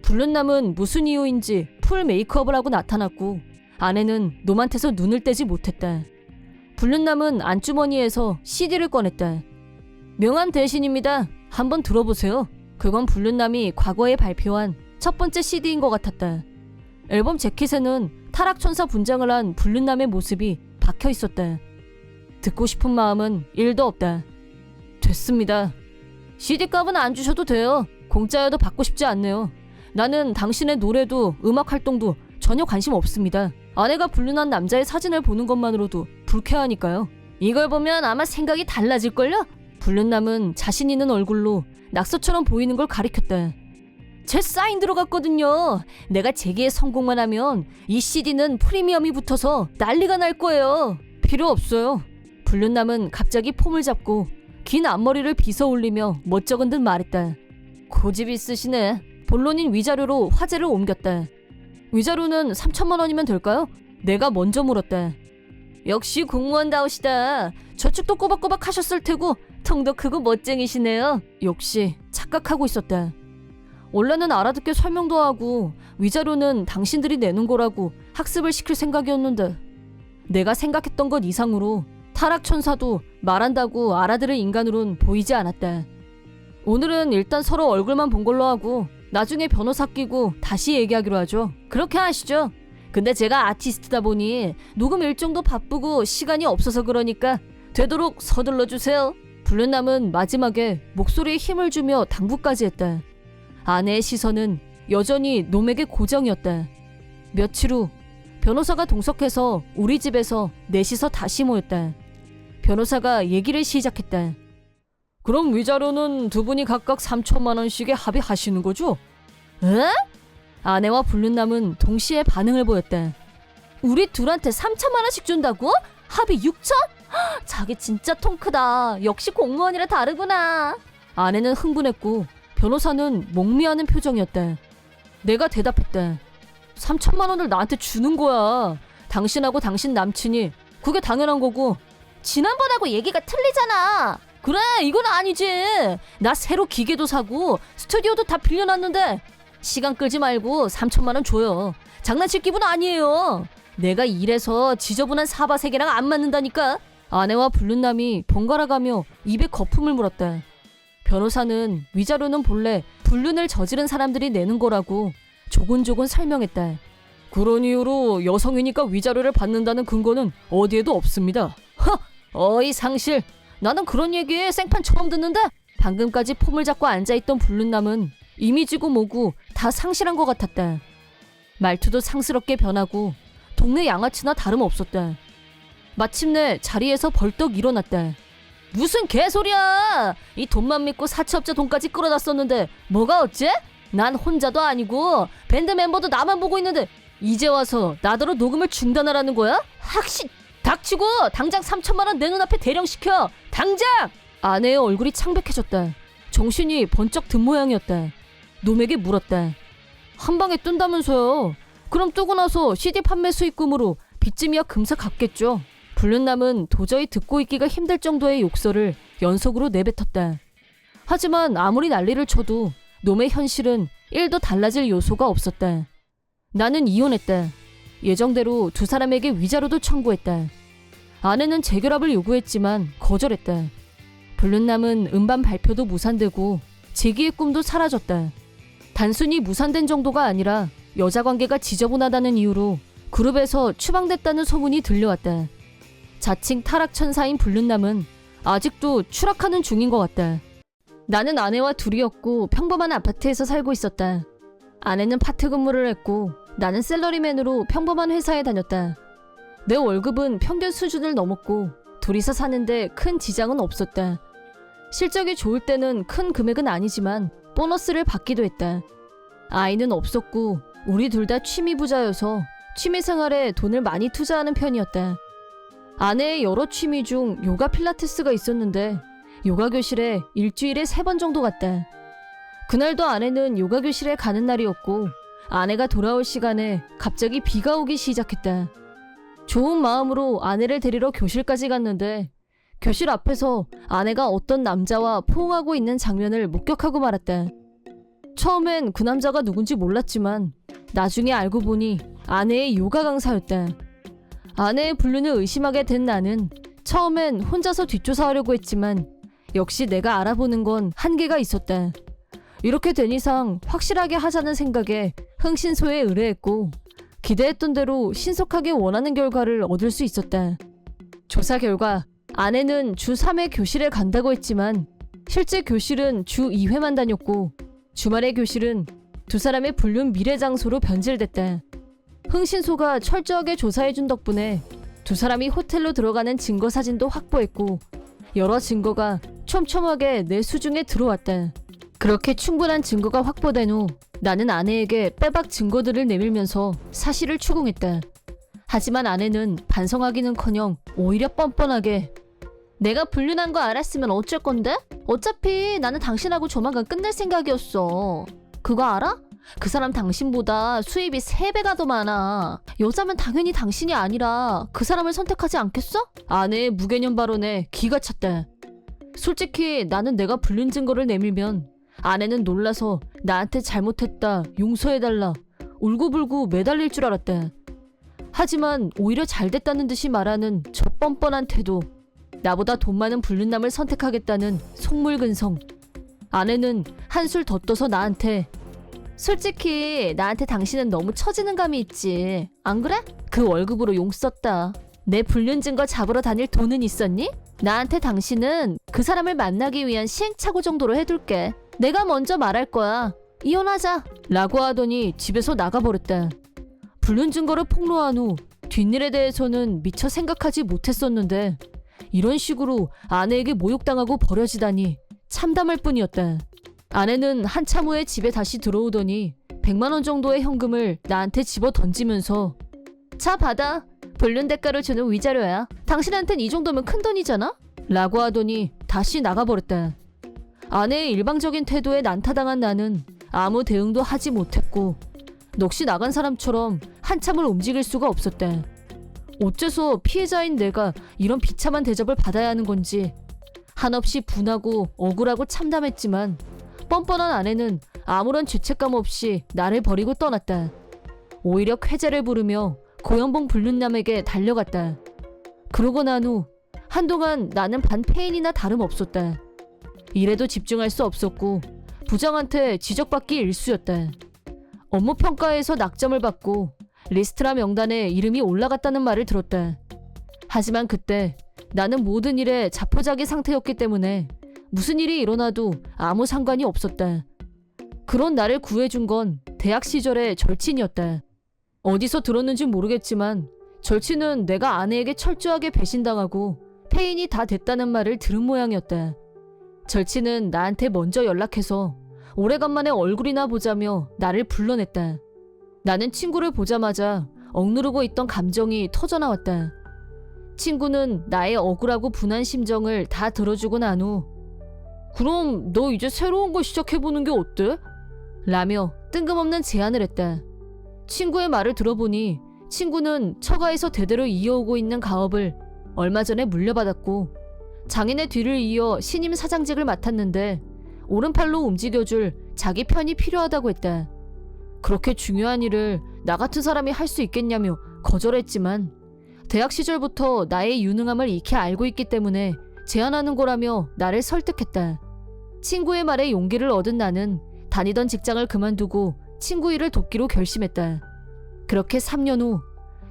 블룬남은 무슨 이유인지 풀 메이크업을 하고 나타났고 아내는 놈한테서 눈을 떼지 못했다. 블룬남은 안주머니에서 CD를 꺼냈다. 명함 대신입니다. 한번 들어보세요. 그건 블룬남이 과거에 발표한 첫 번째 CD인 것 같았다. 앨범 재킷에는 타락천사 분장을 한 블룬남의 모습이 박혀 있었다. 듣고 싶은 마음은 1도 없다. 됐습니다. CD 값은 안 주셔도 돼요. 공짜여도 받고 싶지 않네요. 나는 당신의 노래도 음악 활동도 전혀 관심 없습니다. 아내가 불륜한 남자의 사진을 보는 것만으로도 불쾌하니까요. 이걸 보면 아마 생각이 달라질걸요? 불륜남은 자신 있는 얼굴로 낙서처럼 보이는 걸 가리켰다. 제 사인 들어갔거든요. 내가 재기에 성공만 하면 이 CD는 프리미엄이 붙어서 난리가 날 거예요. 필요 없어요. 불륜남은 갑자기 폼을 잡고 긴 앞머리를 빗어 올리며 멋쩍은 듯 말했다. 고집 있으시네. 본론인 위자료로 화제를 옮겼다. 위자료는 3천만 원이면 될까요? 내가 먼저 물었다. 역시 공무원다우시다. 저축도 꼬박꼬박 하셨을 테고 통도 크고 멋쟁이시네요. 역시 착각하고 있었다. 원래는 알아듣게 설명도 하고 위자료는 당신들이 내는 거라고 학습을 시킬 생각이었는데 내가 생각했던 것 이상으로 타락천사도 말한다고 알아들을 인간으론 보이지 않았다. 오늘은 일단 서로 얼굴만 본 걸로 하고 나중에 변호사 끼고 다시 얘기하기로 하죠. 그렇게 하시죠. 근데 제가 아티스트다 보니 녹음 일정도 바쁘고 시간이 없어서 그러니까 되도록 서둘러 주세요. 불륜남은 마지막에 목소리에 힘을 주며 당부까지 했다. 아내의 시선은 여전히 놈에게 고정이었다. 며칠 후 변호사가 동석해서 우리 집에서 넷이서 다시 모였다. 변호사가 얘기를 시작했다. 그럼 위자료는 두 분이 각각 3천만 원씩에 합의하시는 거죠? 에? 아내와 불륜남은 동시에 반응을 보였다. 우리 둘한테 3천만 원씩 준다고? 합의 6천? 자기 진짜 통 크다. 역시 공무원이라 다르구나. 아내는 흥분했고 변호사는 목미하는 표정이었다. 내가 대답했다. 3천만 원을 나한테 주는 거야. 당신하고 당신 남친이. 그게 당연한 거고. 지난번하고 얘기가 틀리잖아. 그래, 이건 아니지. 나 새로 기계도 사고 스튜디오도 다 빌려놨는데 시간 끌지 말고 3천만 원 줘요. 장난칠 기분 아니에요. 내가 일해서 지저분한 사바세계랑 안 맞는다니까. 아내와 불륜남이 번갈아가며 입에 거품을 물었다. 변호사는 위자료는 본래 불륜을 저지른 사람들이 내는 거라고 조곤조곤 설명했다. 그런 이유로 여성이니까 위자료를 받는다는 근거는 어디에도 없습니다. 허! 어이 상실! 나는 그런 얘기에 생판 처음 듣는데? 방금까지 폼을 잡고 앉아있던 불륜남은 이미지고 뭐고 다 상실한 것 같았다. 말투도 상스럽게 변하고 동네 양아치나 다름없었다. 마침내 자리에서 벌떡 일어났다. 무슨 개소리야! 이 돈만 믿고 사채업자 돈까지 끌어다 썼는데 뭐가 어째? 난 혼자도 아니고 밴드 멤버도 나만 보고 있는데 이제 와서 나더러 녹음을 중단하라는 거야? 확실 닥치고 당장 3천만 원 내 눈앞에 대령시켜! 당장! 아내의 얼굴이 창백해졌다. 정신이 번쩍 든 모양이었다. 놈에게 물었다. 한 방에 뜬다면서요. 그럼 뜨고 나서 CD 판매 수익금으로 빚짐이야 금세 갚겠죠. 불륜남은 도저히 듣고 있기가 힘들 정도의 욕설을 연속으로 내뱉었다. 하지만 아무리 난리를 쳐도 놈의 현실은 1도 달라질 요소가 없었다. 나는 이혼했다. 예정대로 두 사람에게 위자료도 청구했다. 아내는 재결합을 요구했지만 거절했다. 불륜남은 음반 발표도 무산되고 재기의 꿈도 사라졌다. 단순히 무산된 정도가 아니라 여자 관계가 지저분하다는 이유로 그룹에서 추방됐다는 소문이 들려왔다. 자칭 타락천사인 불륜남은 아직도 추락하는 중인 것 같다. 나는 아내와 둘이었고 평범한 아파트에서 살고 있었다. 아내는 파트 근무를 했고 나는 셀러리맨으로 평범한 회사에 다녔다. 내 월급은 평균 수준을 넘었고 둘이서 사는데 큰 지장은 없었다. 실적이 좋을 때는 큰 금액은 아니지만 보너스를 받기도 했다. 아이는 없었고 우리 둘 다 취미 부자여서 취미 생활에 돈을 많이 투자하는 편이었다. 아내의 여러 취미 중 요가 필라테스가 있었는데 요가 교실에 일주일에 3번 정도 갔다. 그날도 아내는 요가 교실에 가는 날이었고 아내가 돌아올 시간에 갑자기 비가 오기 시작했다. 좋은 마음으로 아내를 데리러 교실까지 갔는데 교실 앞에서 아내가 어떤 남자와 포옹하고 있는 장면을 목격하고 말았다. 처음엔 그 남자가 누군지 몰랐지만 나중에 알고 보니 아내의 요가 강사였다. 아내의 불륜을 의심하게 된 나는 처음엔 혼자서 뒷조사하려고 했지만 역시 내가 알아보는 건 한계가 있었다. 이렇게 된 이상 확실하게 하자는 생각에 흥신소에 의뢰했고 기대했던 대로 신속하게 원하는 결과를 얻을 수 있었다. 조사 결과 아내는 주 3회 교실에 간다고 했지만 실제 교실은 주 2회만 다녔고 주말의 교실은 두 사람의 불륜 미래 장소로 변질됐다. 흥신소가 철저하게 조사해준 덕분에 두 사람이 호텔로 들어가는 증거 사진도 확보했고 여러 증거가 촘촘하게 내 수중에 들어왔다. 그렇게 충분한 증거가 확보된 후 나는 아내에게 빼박 증거들을 내밀면서 사실을 추궁했다. 하지만 아내는 반성하기는커녕 오히려 뻔뻔하게 내가 불륜한 거 알았으면 어쩔 건데? 어차피 나는 당신하고 조만간 끝낼 생각이었어. 그거 알아? 그 사람 당신보다 수입이 3배가 더 많아. 여자면 당연히 당신이 아니라 그 사람을 선택하지 않겠어? 아내의 무개념 발언에 기가 찼다. 솔직히 나는 내가 불륜 증거를 내밀면 아내는 놀라서 나한테 잘못했다, 용서해달라, 울고불고 매달릴 줄 알았다. 하지만 오히려 잘됐다는 듯이 말하는 저 뻔뻔한 태도, 나보다 돈 많은 불륜남을 선택하겠다는 속물근성. 아내는 한술 더 떠서 나한테 솔직히 나한테 당신은 너무 처지는 감이 있지. 안 그래? 그 월급으로 용 썼다. 내 불륜 증거 잡으러 다닐 돈은 있었니? 나한테 당신은 그 사람을 만나기 위한 시행착오 정도로 해둘게. 내가 먼저 말할 거야. 이혼하자. 라고 하더니 집에서 나가버렸다. 불륜 증거를 폭로한 후 뒷일에 대해서는 미처 생각하지 못했었는데 이런 식으로 아내에게 모욕당하고 버려지다니 참담할 뿐이었다. 아내는 한참 후에 집에 다시 들어오더니 100만 원 정도의 현금을 나한테 집어 던지면서 자 받아. 불륜 대가로 주는 위자료야. 당신한텐 이 정도면 큰돈이잖아? 라고 하더니 다시 나가버렸다. 아내의 일방적인 태도에 난타당한 나는 아무 대응도 하지 못했고 넋이 나간 사람처럼 한참을 움직일 수가 없었다. 어째서 피해자인 내가 이런 비참한 대접을 받아야 하는 건지 한없이 분하고 억울하고 참담했지만 뻔뻔한 아내는 아무런 죄책감 없이 나를 버리고 떠났다. 오히려 쾌재를 부르며 고연봉 불륜남에게 달려갔다. 그러고 난 후 한동안 나는 반폐인이나 다름없었다. 일에도 집중할 수 없었고 부장한테 지적받기 일쑤였다. 업무 평가에서 낙점을 받고 리스트라 명단에 이름이 올라갔다는 말을 들었다. 하지만 그때 나는 모든 일에 자포자기 상태였기 때문에 무슨 일이 일어나도 아무 상관이 없었다. 그런 나를 구해준 건 대학 시절의 절친이었다. 어디서 들었는지 모르겠지만 절친은 내가 아내에게 철저하게 배신당하고 폐인이 다 됐다는 말을 들은 모양이었다. 절친은 나한테 먼저 연락해서 오래간만에 얼굴이나 보자며 나를 불러냈다. 나는 친구를 보자마자 억누르고 있던 감정이 터져나왔다. 친구는 나의 억울하고 분한 심정을 다 들어주고 난 후 그럼 너 이제 새로운 거 시작해보는 게 어때? 라며 뜬금없는 제안을 했다. 친구의 말을 들어보니 친구는 처가에서 대대로 이어오고 있는 가업을 얼마 전에 물려받았고 장인의 뒤를 이어 신임 사장직을 맡았는데 오른팔로 움직여줄 자기 편이 필요하다고 했다. 그렇게 중요한 일을 나 같은 사람이 할 수 있겠냐며 거절했지만 대학 시절부터 나의 유능함을 익히 알고 있기 때문에 제안하는 거라며 나를 설득했다. 친구의 말에 용기를 얻은 나는 다니던 직장을 그만두고 친구 일을 돕기로 결심했다. 그렇게 3년 후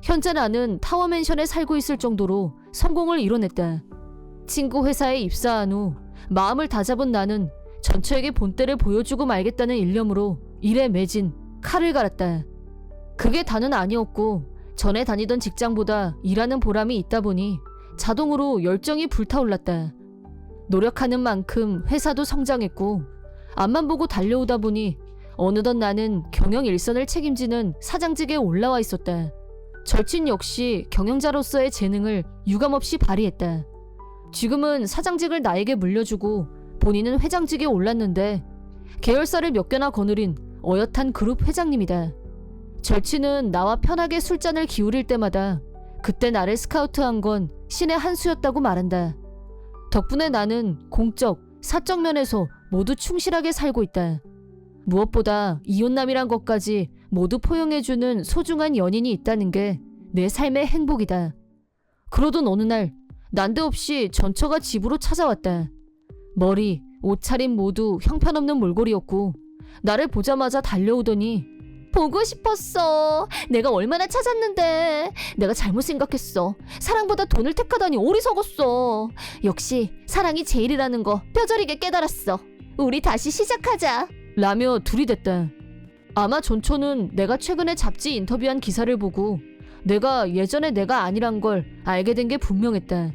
현재 나는 타워맨션에 살고 있을 정도로 성공을 이뤄냈다. 친구 회사에 입사한 후 마음을 다잡은 나는 전처에게 본때를 보여주고 말겠다는 일념으로 일에 매진 칼을 갈았다. 그게 다는 아니었고 전에 다니던 직장보다 일하는 보람이 있다 보니 자동으로 열정이 불타올랐다. 노력하는 만큼 회사도 성장했고 앞만 보고 달려오다 보니 어느덧 나는 경영 일선을 책임지는 사장직에 올라와 있었다. 절친 역시 경영자로서의 재능을 유감없이 발휘했다. 지금은 사장직을 나에게 물려주고 본인은 회장직에 올랐는데 계열사를 몇 개나 거느린 어엿한 그룹 회장님이다. 절친은 나와 편하게 술잔을 기울일 때마다 그때 나를 스카우트한 건 신의 한 수였다고 말한다. 덕분에 나는 공적, 사적 면에서 모두 충실하게 살고 있다. 무엇보다 이혼남이란 것까지 모두 포용해주는 소중한 연인이 있다는 게 내 삶의 행복이다. 그러던 어느 날 난데없이 전처가 집으로 찾아왔다. 머리, 옷차림 모두 형편없는 몰골이었고 나를 보자마자 달려오더니 보고 싶었어. 내가 얼마나 찾았는데. 내가 잘못 생각했어. 사랑보다 돈을 택하다니 어리석었어. 역시 사랑이 제일이라는 거 뼈저리게 깨달았어. 우리 다시 시작하자. 라며 들이댔다. 아마 전초는 내가 최근에 잡지 인터뷰한 기사를 보고 내가 예전에 내가 아니란 걸 알게 된 게 분명했다.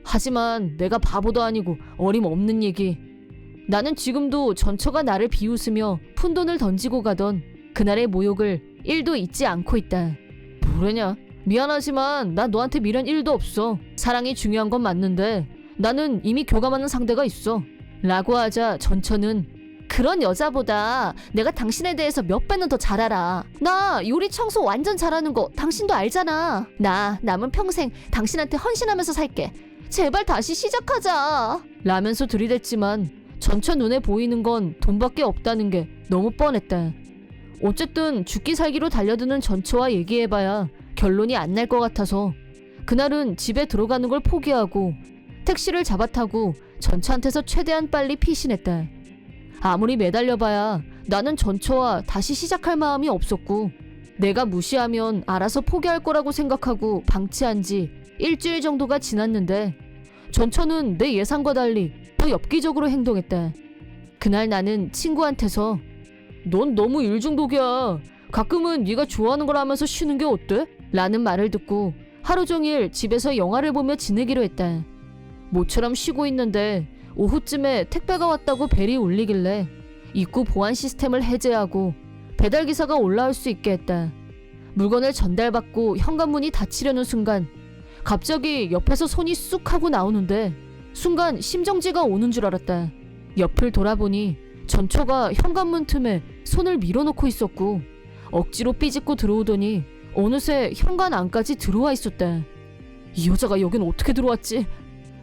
하지만 내가 바보도 아니고 어림없는 얘기. 나는 지금도 전처가 나를 비웃으며 푼돈을 던지고 가던 그날의 모욕을 1도 잊지 않고 있다. 뭐래냐? 미안하지만 나 너한테 미련 1도 없어. 사랑이 중요한 건 맞는데 나는 이미 교감하는 상대가 있어. 라고 하자 전처는 그런 여자보다 내가 당신에 대해서 몇 배는 더 잘 알아. 나 요리 청소 완전 잘하는 거 당신도 알잖아. 나 남은 평생 당신한테 헌신하면서 살게. 제발 다시 시작하자. 라면서 들이댔지만 전처 눈에 보이는 건 돈밖에 없다는 게 너무 뻔했다. 어쨌든 죽기 살기로 달려드는 전처와 얘기해봐야 결론이 안 날 것 같아서 그날은 집에 들어가는 걸 포기하고 택시를 잡아타고 전처한테서 최대한 빨리 피신했다. 아무리 매달려봐야 나는 전처와 다시 시작할 마음이 없었고 내가 무시하면 알아서 포기할 거라고 생각하고 방치한 지 일주일 정도가 지났는데 전처는 내 예상과 달리 더 엽기적으로 행동했다. 그날 나는 친구한테서 넌 너무 일중독이야. 가끔은 네가 좋아하는 걸 하면서 쉬는 게 어때? 라는 말을 듣고 하루 종일 집에서 영화를 보며 지내기로 했다. 모처럼 쉬고 있는데 오후쯤에 택배가 왔다고 벨이 울리길래 입구 보안 시스템을 해제하고 배달기사가 올라올 수 있게 했다. 물건을 전달받고 현관문이 닫히려는 순간 갑자기 옆에서 손이 쑥 하고 나오는데 순간 심정지가 오는 줄 알았다. 옆을 돌아보니 전초가 현관문 틈에 손을 밀어놓고 있었고 억지로 삐짓고 들어오더니 어느새 현관 안까지 들어와 있었다. 이 여자가 여긴 어떻게 들어왔지?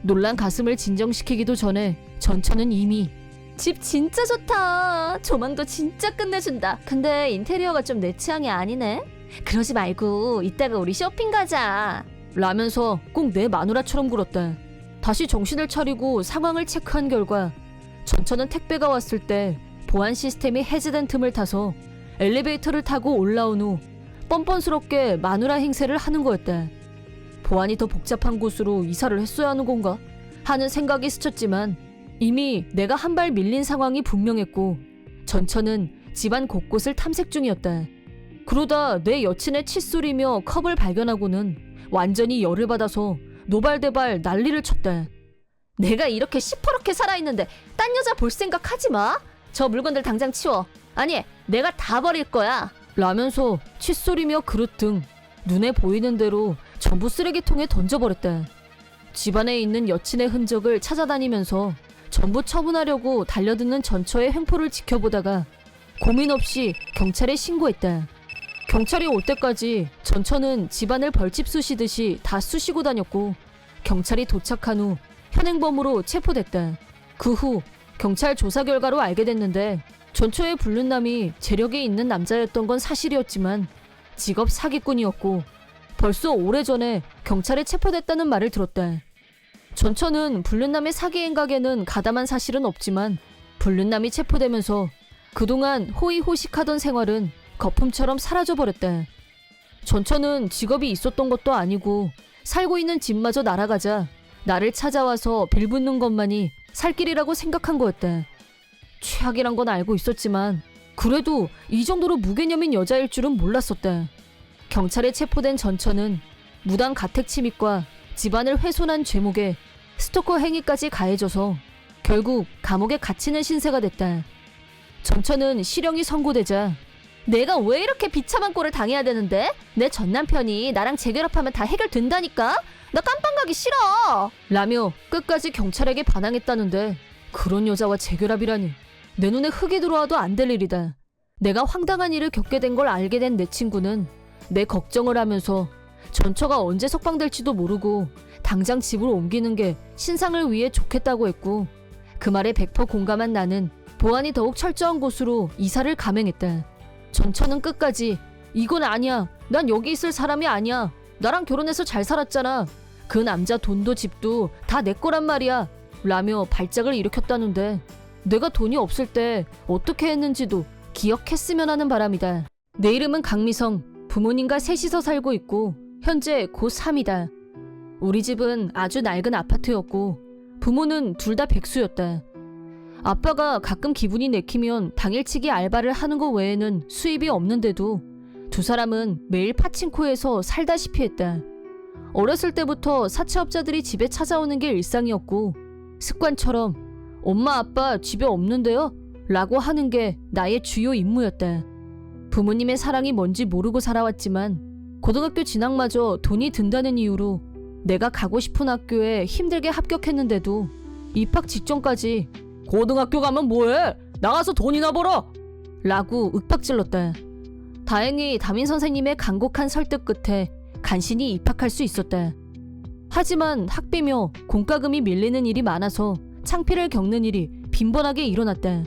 놀란 가슴을 진정시키기도 전에 전처는 이미 집 진짜 좋다. 조망도 진짜 끝내준다. 근데 인테리어가 좀 내 취향이 아니네. 그러지 말고 이따가 우리 쇼핑 가자. 라면서 꼭 내 마누라처럼 굴었다. 다시 정신을 차리고 상황을 체크한 결과 전처는 택배가 왔을 때 보안 시스템이 해제된 틈을 타서 엘리베이터를 타고 올라온 후 뻔뻔스럽게 마누라 행세를 하는 거였다. 보안이 더 복잡한 곳으로 이사를 했어야 하는 건가 하는 생각이 스쳤지만 이미 내가 한 발 밀린 상황이 분명했고 전처는 집안 곳곳을 탐색 중이었다. 그러다 내 여친의 칫솔이며 컵을 발견하고는 완전히 열을 받아서 노발대발 난리를 쳤다. 내가 이렇게 시퍼렇게 살아있는데 딴 여자 볼 생각 하지 마. 저 물건들 당장 치워. 아니, 내가 다 버릴 거야. 라면서 칫솔이며 그릇 등 눈에 보이는 대로 전부 쓰레기통에 던져버렸다. 집안에 있는 여친의 흔적을 찾아다니면서 전부 처분하려고 달려드는 전처의 횡포를 지켜보다가 고민 없이 경찰에 신고했다. 경찰이 올 때까지 전처는 집안을 벌집 쑤시듯이 다 쑤시고 다녔고 경찰이 도착한 후 현행범으로 체포됐다. 그 후 경찰 조사 결과로 알게 됐는데 전처의 불륜남이 재력이 있는 남자였던 건 사실이었지만 직업 사기꾼이었고 벌써 오래전에 경찰에 체포됐다는 말을 들었다. 전처는 불륜남의 사기 행각에는 가담한 사실은 없지만 불륜남이 체포되면서 그동안 호의호식하던 생활은 거품처럼 사라져버렸다. 전처는 직업이 있었던 것도 아니고 살고 있는 집마저 날아가자 나를 찾아와서 빌붙는 것만이 살 길이라고 생각한 거였다. 최악이란 건 알고 있었지만 그래도 이 정도로 무개념인 여자일 줄은 몰랐었다. 경찰에 체포된 전처는 무단 가택 침입과 집안을 훼손한 죄목에 스토커 행위까지 가해져서 결국 감옥에 갇히는 신세가 됐다. 전처는 실형이 선고되자 내가 왜 이렇게 비참한 꼴을 당해야 되는데? 내 전남편이 나랑 재결합하면 다 해결된다니까? 나 깜빵 가기 싫어! 라며 끝까지 경찰에게 반항했다는데 그런 여자와 재결합이라니 내 눈에 흙이 들어와도 안 될 일이다. 내가 황당한 일을 겪게 된 걸 알게 된 내 친구는 내 걱정을 하면서 전처가 언제 석방될지도 모르고 당장 집으로 옮기는 게 신상을 위해 좋겠다고 했고 그 말에 100% 공감한 나는 보안이 더욱 철저한 곳으로 이사를 감행했다. 전처는 끝까지 이건 아니야. 난 여기 있을 사람이 아니야. 나랑 결혼해서 잘 살았잖아. 그 남자 돈도 집도 다 내 거란 말이야. 라며 발작을 일으켰다는데 내가 돈이 없을 때 어떻게 했는지도 기억했으면 하는 바람이다. 내 이름은 강미성. 부모님과 셋이서 살고 있고 현재 고3이다. 우리 집은 아주 낡은 아파트였고 부모는 둘 다 백수였다. 아빠가 가끔 기분이 내키면 당일치기 알바를 하는 것 외에는 수입이 없는데도 두 사람은 매일 파친코에서 살다시피 했다. 어렸을 때부터 사채업자들이 집에 찾아오는 게 일상이었고 습관처럼 엄마 아빠 집에 없는데요? 라고 하는 게 나의 주요 임무였다. 부모님의 사랑이 뭔지 모르고 살아왔지만 고등학교 진학마저 돈이 든다는 이유로 내가 가고 싶은 학교에 힘들게 합격했는데도 입학 직전까지 고등학교 가면 뭐해? 나가서 돈이나 벌어! 라고 윽박질렀다. 다행히 담임 선생님의 간곡한 설득 끝에 간신히 입학할 수 있었다. 하지만 학비며 공과금이 밀리는 일이 많아서 창피를 겪는 일이 빈번하게 일어났다.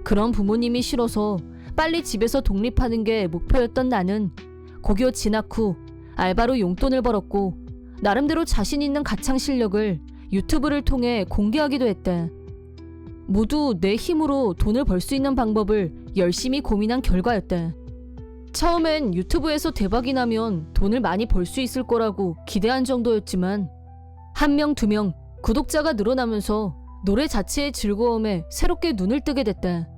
그런 부모님이 싫어서 빨리 집에서 독립하는 게 목표였던 나는 고교 진학 후 알바로 용돈을 벌었고 나름대로 자신 있는 가창 실력을 유튜브를 통해 공개하기도 했다. 모두 내 힘으로 돈을 벌 수 있는 방법을 열심히 고민한 결과였다. 처음엔 유튜브에서 대박이 나면 돈을 많이 벌 수 있을 거라고 기대한 정도였지만 1명, 2명 구독자가 늘어나면서 노래 자체의 즐거움에 새롭게 눈을 뜨게 됐다.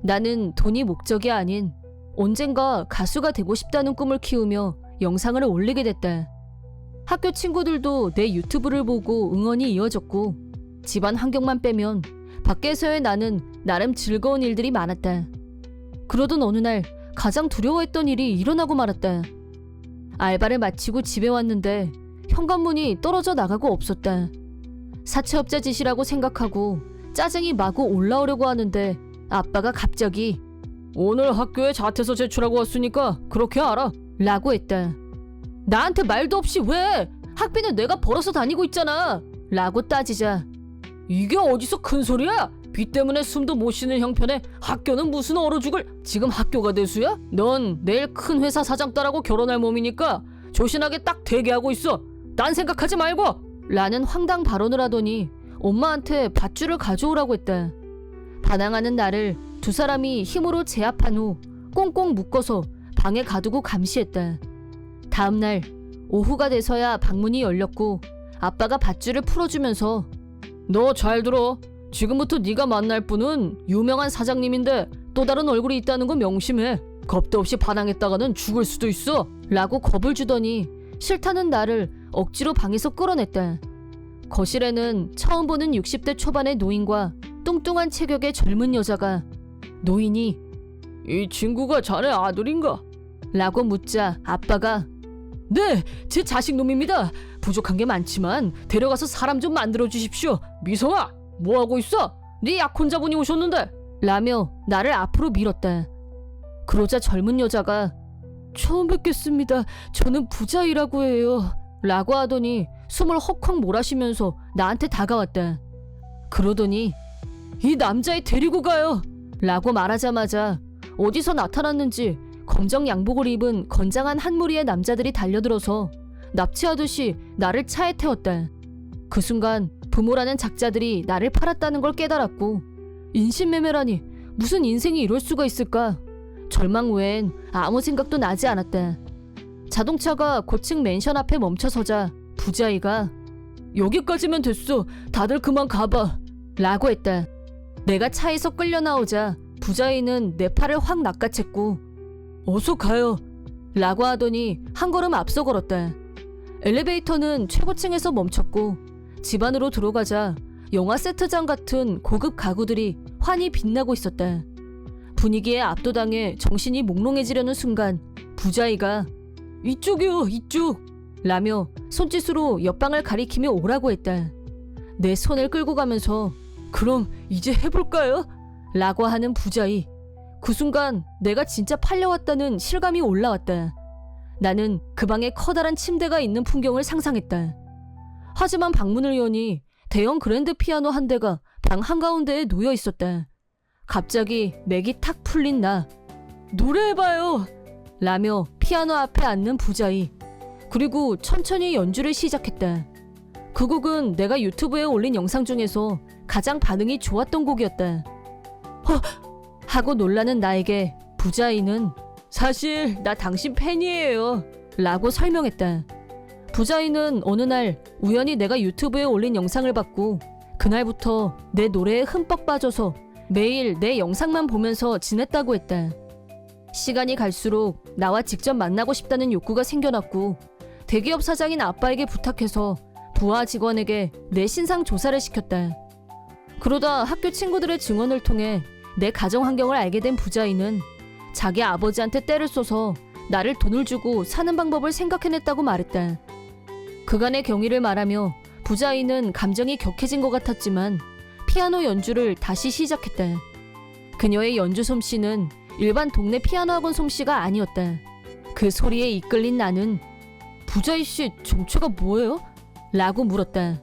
나는 돈이 목적이 아닌 언젠가 가수가 되고 싶다는 꿈을 키우며 영상을 올리게 됐다. 학교 친구들도 내 유튜브를 보고 응원이 이어졌고 집안 환경만 빼면 밖에서의 나는 나름 즐거운 일들이 많았다. 그러던 어느 날 가장 두려워했던 일이 일어나고 말았다. 알바를 마치고 집에 왔는데 현관문이 떨어져 나가고 없었다. 사채업자 짓이라고 생각하고 짜증이 마구 올라오려고 하는데 아빠가 갑자기 오늘 학교에 자퇴서 제출하고 왔으니까 그렇게 알아 라고 했다. 나한테 말도 없이 왜? 학비는 내가 벌어서 다니고 있잖아 라고 따지자 이게 어디서 큰 소리야? 비 때문에 숨도 못 쉬는 형편에 학교는 무슨 얼어 죽을 지금 학교가 대수야? 넌 내일 큰 회사 사장 딸하고 결혼할 몸이니까 조신하게 딱 대기하고 있어. 딴 생각하지 말고 라는 황당 발언을 하더니 엄마한테 밧줄을 가져오라고 했다. 반항하는 나를 두 사람이 힘으로 제압한 후 꽁꽁 묶어서 방에 가두고 감시했다. 다음날 오후가 돼서야 방문이 열렸고 아빠가 밧줄을 풀어주면서 너 잘 들어. 지금부터 네가 만날 분은 유명한 사장님인데 또 다른 얼굴이 있다는 거 명심해. 겁도 없이 반항했다가는 죽을 수도 있어 라고 겁을 주더니 싫다는 나를 억지로 방에서 끌어냈다. 거실에는 처음 보는 60대 초반의 노인과 뚱뚱한 체격의 젊은 여자가 노인이 이 친구가 자네 아들인가? 라고 묻자 아빠가 네, 제 자식놈입니다. 부족한 게 많지만 데려가서 사람 좀 만들어 주십시오. 미성아, 뭐하고 있어? 네 약혼자분이 오셨는데 라며 나를 앞으로 밀었다. 그러자 젊은 여자가 처음 뵙겠습니다. 저는 부자이라고 해요 라고 하더니 숨을 헉헉 몰아쉬면서 나한테 다가왔다. 그러더니 이 남자애 데리고 가요 라고 말하자마자 어디서 나타났는지 검정 양복을 입은 건장한 한 무리의 남자들이 달려들어서 납치하듯이 나를 차에 태웠다. 그 순간 부모라는 작자들이 나를 팔았다는 걸 깨달았고 인신매매라니 무슨 인생이 이럴 수가 있을까? 절망 외엔 아무 생각도 나지 않았다. 자동차가 고층 맨션 앞에 멈춰서자 부자이가 여기까지면 됐어. 다들 그만 가봐 라고 했다. 내가 차에서 끌려 나오자 부자이는 내 팔을 확 낚아챘고 어서 가요 라고 하더니 한 걸음 앞서 걸었다. 엘리베이터는 최고층에서 멈췄고 집 안으로 들어가자 영화 세트장 같은 고급 가구들이 환히 빛나고 있었다. 분위기에 압도당해 정신이 몽롱해지려는 순간 부자이가 이쪽이요 이쪽 라며 손짓으로 옆방을 가리키며 오라고 했다. 내 손을 끌고 가면서 그럼 이제 해볼까요? 라고 하는 부자이. 그 순간 내가 진짜 팔려왔다는 실감이 올라왔다. 나는 그 방에 커다란 침대가 있는 풍경을 상상했다. 하지만 방문을 여니 대형 그랜드 피아노 한 대가 방 한가운데에 놓여 있었다. 갑자기 맥이 탁 풀린 나. 노래해봐요 라며 피아노 앞에 앉는 부자이. 그리고 천천히 연주를 시작했다. 그 곡은 내가 유튜브에 올린 영상 중에서 가장 반응이 좋았던 곡이었다. 하고 놀라는 나에게 부자이는 사실 나 당신 팬이에요 라고 설명했다. 부자이는 어느 날 우연히 내가 유튜브에 올린 영상을 봤고 그날부터 내 노래에 흠뻑 빠져서 매일 내 영상만 보면서 지냈다고 했다. 시간이 갈수록 나와 직접 만나고 싶다는 욕구가 생겨났고 대기업 사장인 아빠에게 부탁해서 부하 직원에게 내 신상 조사를 시켰다. 그러다 학교 친구들의 증언을 통해 내 가정 환경을 알게 된 부자이는 자기 아버지한테 떼를 써서 나를 돈을 주고 사는 방법을 생각해냈다고 말했다. 그간의 경위를 말하며 부자이는 감정이 격해진 것 같았지만 피아노 연주를 다시 시작했다. 그녀의 연주 솜씨는 일반 동네 피아노 학원 솜씨가 아니었다. 그 소리에 이끌린 나는 부자이씨 정체가 뭐예요? 라고 물었다.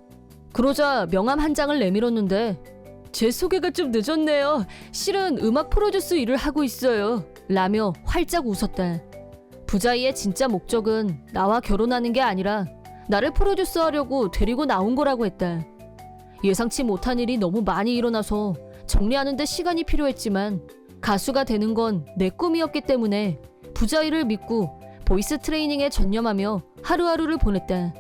그러자 명함 한 장을 내밀었는데 제 소개가 좀 늦었네요. 실은 음악 프로듀스 일을 하고 있어요 라며 활짝 웃었다. 부자이의 진짜 목적은 나와 결혼하는 게 아니라 나를 프로듀스 하려고 데리고 나온 거라고 했다. 예상치 못한 일이 너무 많이 일어나서 정리하는 데 시간이 필요했지만 가수가 되는 건 내 꿈이었기 때문에 부자이를 믿고 보이스 트레이닝에 전념하며 하루하루를 보냈다.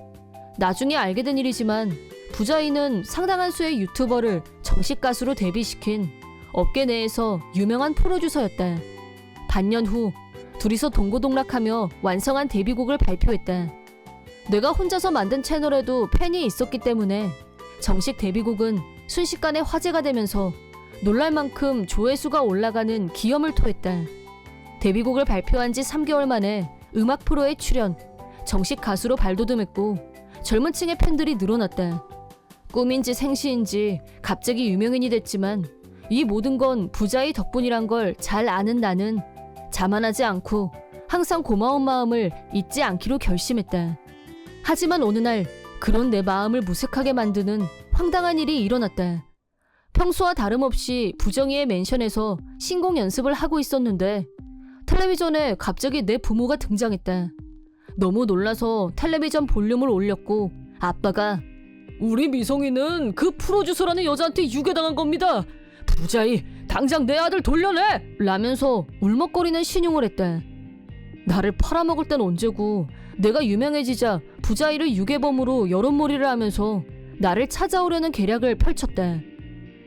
나중에 알게 된 일이지만 부자이는 상당한 수의 유튜버를 정식 가수로 데뷔시킨 업계 내에서 유명한 프로듀서였다. 반년 후 둘이서 동고동락하며 완성한 데뷔곡을 발표했다. 내가 혼자서 만든 채널에도 팬이 있었기 때문에 정식 데뷔곡은 순식간에 화제가 되면서 놀랄 만큼 조회수가 올라가는 기염을 토했다. 데뷔곡을 발표한 지 3개월 만에 음악 프로에 출연, 정식 가수로 발돋움했고 젊은 층의 팬들이 늘어났다. 꿈인지 생시인지 갑자기 유명인이 됐지만 이 모든 건 부자의 덕분이란 걸 잘 아는 나는 자만하지 않고 항상 고마운 마음을 잊지 않기로 결심했다. 하지만 어느 날 그런 내 마음을 무색하게 만드는 황당한 일이 일어났다. 평소와 다름없이 부정이의 맨션에서 신곡 연습을 하고 있었는데 텔레비전에 갑자기 내 부모가 등장했다. 너무 놀라서 텔레비전 볼륨을 올렸고 아빠가 "우리 미성이는 그 프로듀서라는 여자한테 유괴당한 겁니다. 부자이 당장 내 아들 돌려내! 라면서 울먹거리는 신용을 했다. 나를 팔아먹을 땐 언제고 내가 유명해지자 부자이를 유괴범으로 여론몰이를 하면서 나를 찾아오려는 계략을 펼쳤다.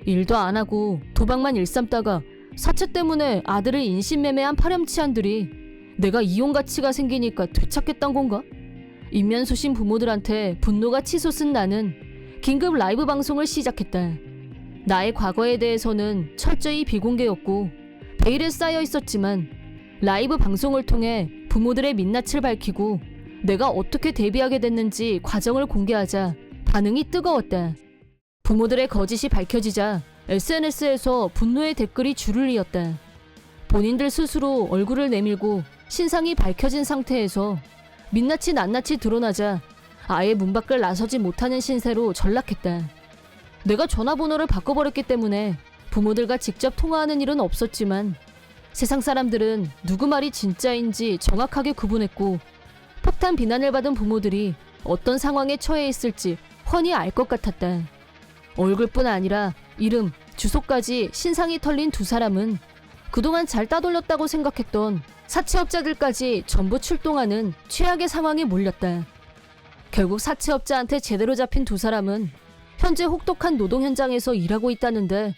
일도 안 하고 도박만 일삼다가 사채 때문에 아들을 인신매매한 파렴치한들이 내가 이용 가치가 생기니까 되찾겠단 건가? 인면수신 부모들한테 분노가 치솟은 나는 긴급 라이브 방송을 시작했다. 나의 과거에 대해서는 철저히 비공개였고 베일에 쌓여 있었지만 라이브 방송을 통해 부모들의 민낯을 밝히고 내가 어떻게 데뷔하게 됐는지 과정을 공개하자 반응이 뜨거웠다. 부모들의 거짓이 밝혀지자 SNS에서 분노의 댓글이 줄을 이었다. 본인들 스스로 얼굴을 내밀고 신상이 밝혀진 상태에서 민낯이 낱낱이 드러나자 아예 문 밖을 나서지 못하는 신세로 전락했다. 내가 전화번호를 바꿔버렸기 때문에 부모들과 직접 통화하는 일은 없었지만 세상 사람들은 누구 말이 진짜인지 정확하게 구분했고 폭탄 비난을 받은 부모들이 어떤 상황에 처해 있을지 훤히 알 것 같았다. 얼굴뿐 아니라 이름, 주소까지 신상이 털린 두 사람은 그동안 잘 따돌렸다고 생각했던 사채업자들까지 전부 출동하는 최악의 상황에 몰렸다. 결국 사채업자한테 제대로 잡힌 두 사람은 현재 혹독한 노동 현장에서 일하고 있다는데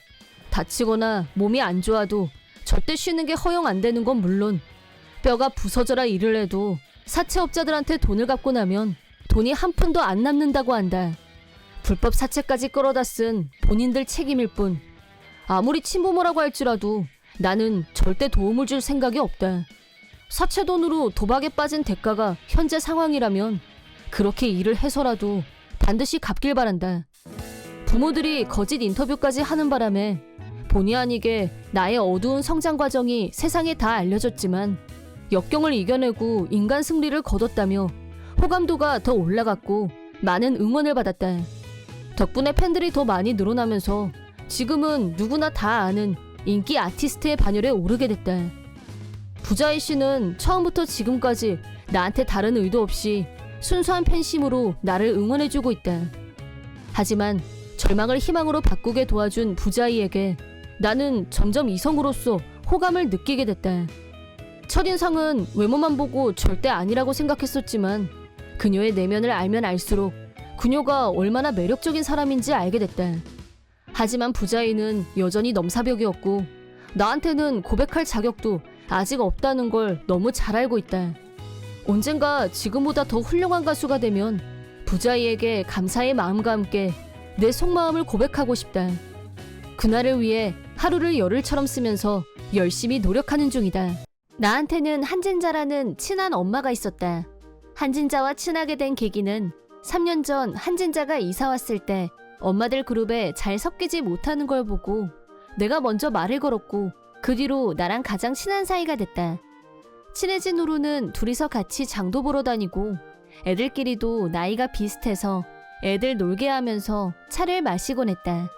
다치거나 몸이 안 좋아도 절대 쉬는 게 허용 안 되는 건 물론 뼈가 부서져라 일을 해도 사채업자들한테 돈을 갚고 나면 돈이 한 푼도 안 남는다고 한다. 불법 사채까지 끌어다 쓴 본인들 책임일 뿐 아무리 친부모라고 할지라도 나는 절대 도움을 줄 생각이 없다. 사채 돈으로 도박에 빠진 대가가 현재 상황이라면 그렇게 일을 해서라도 반드시 갚길 바란다. 부모들이 거짓 인터뷰까지 하는 바람에 본의 아니게 나의 어두운 성장 과정이 세상에 다 알려졌지만 역경을 이겨내고 인간 승리를 거뒀다며 호감도가 더 올라갔고 많은 응원을 받았다. 덕분에 팬들이 더 많이 늘어나면서 지금은 누구나 다 아는 인기 아티스트의 반열에 오르게 됐다. 부자이 씨는 처음부터 지금까지 나한테 다른 의도 없이 순수한 팬심으로 나를 응원해주고 있다. 하지만 절망을 희망으로 바꾸게 도와준 부자이에게 나는 점점 이성으로서 호감을 느끼게 됐다. 첫인상은 외모만 보고 절대 아니라고 생각했었지만 그녀의 내면을 알면 알수록 그녀가 얼마나 매력적인 사람인지 알게 됐다. 하지만 부자이는 여전히 넘사벽이었고 나한테는 고백할 자격도 아직 없다는 걸 너무 잘 알고 있다. 언젠가 지금보다 더 훌륭한 가수가 되면 부자이에게 감사의 마음과 함께 내 속마음을 고백하고 싶다. 그날을 위해 하루를 열흘처럼 쓰면서 열심히 노력하는 중이다. 나한테는 한진자라는 친한 엄마가 있었다. 한진자와 친하게 된 계기는 3년 전 한진자가 이사 왔을 때 엄마들 그룹에 잘 섞이지 못하는 걸 보고 내가 먼저 말을 걸었고 그 뒤로 나랑 가장 친한 사이가 됐다. 친해진 후로는 둘이서 같이 장도 보러 다니고 애들끼리도 나이가 비슷해서 애들 놀게 하면서 차를 마시곤 했다.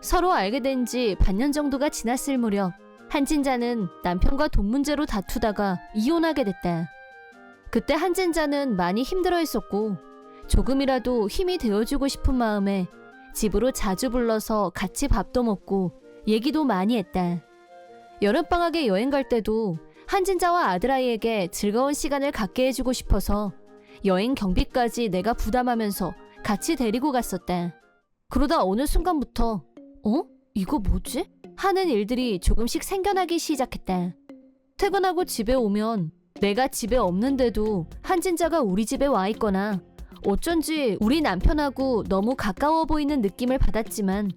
서로 알게 된 지 반년 정도가 지났을 무렵 한진자는 남편과 돈 문제로 다투다가 이혼하게 됐다. 그때 한진자는 많이 힘들어했었고 조금이라도 힘이 되어주고 싶은 마음에 집으로 자주 불러서 같이 밥도 먹고 얘기도 많이 했다. 여름방학에 여행 갈 때도 한진자와 아들아이에게 즐거운 시간을 갖게 해주고 싶어서 여행 경비까지 내가 부담하면서 같이 데리고 갔었다. 그러다 어느 순간부터 이거 뭐지? 하는 일들이 조금씩 생겨나기 시작했다. 퇴근하고 집에 오면 내가 집에 없는데도 한진자가 우리 집에 와 있거나 어쩐지 우리 남편하고 너무 가까워 보이는 느낌을 받았지만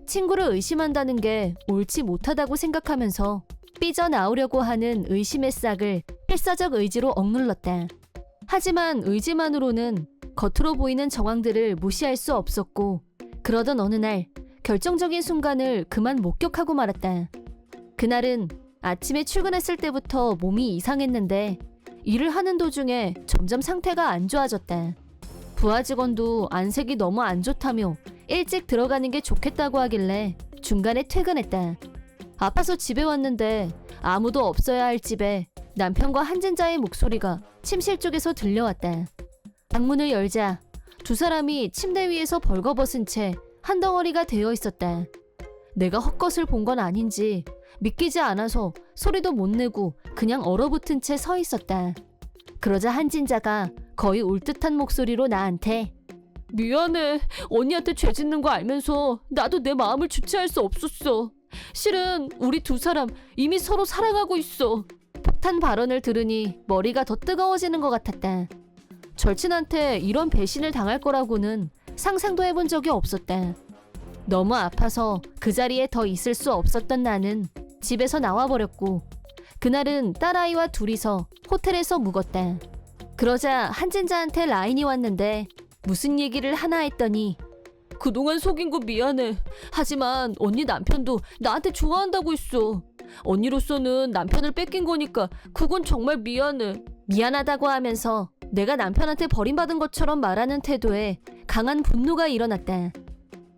친구를 의심한다는 게 옳지 못하다고 생각하면서 삐져나오려고 하는 의심의 싹을 필사적 의지로 억눌렀다. 하지만 의지만으로는 겉으로 보이는 정황들을 무시할 수 없었고 그러던 어느 날 결정적인 순간을 그만 목격하고 말았다. 그날은 아침에 출근했을 때부터 몸이 이상했는데 일을 하는 도중에 점점 상태가 안 좋아졌다. 부하 직원도 안색이 너무 안 좋다며 일찍 들어가는 게 좋겠다고 하길래 중간에 퇴근했다. 아파서 집에 왔는데 아무도 없어야 할 집에 남편과 한진자의 목소리가 침실 쪽에서 들려왔다. 방문을 열자 두 사람이 침대 위에서 벌거벗은 채 한 덩어리가 되어 있었다. 내가 헛것을 본 건 아닌지 믿기지 않아서 소리도 못 내고 그냥 얼어붙은 채 서 있었다. 그러자 한진자가 거의 울 듯한 목소리로 나한테 미안해. 언니한테 죄 짓는 거 알면서 나도 내 마음을 주체할 수 없었어. 실은 우리 두 사람 이미 서로 사랑하고 있어. 폭탄 발언을 들으니 머리가 더 뜨거워지는 것 같았다. 절친한테 이런 배신을 당할 거라고는 상상도 해본 적이 없었다. 너무 아파서 그 자리에 더 있을 수 없었던 나는 집에서 나와버렸고 그날은 딸아이와 둘이서 호텔에서 묵었다. 그러자 한진자한테 라인이 왔는데 무슨 얘기를 하나 했더니 그동안 속인 거 미안해. 하지만 언니 남편도 나한테 좋아한다고 했어. 언니로서는 남편을 뺏긴 거니까 그건 정말 미안해. 미안하다고 하면서 내가 남편한테 버림받은 것처럼 말하는 태도에 강한 분노가 일어났다.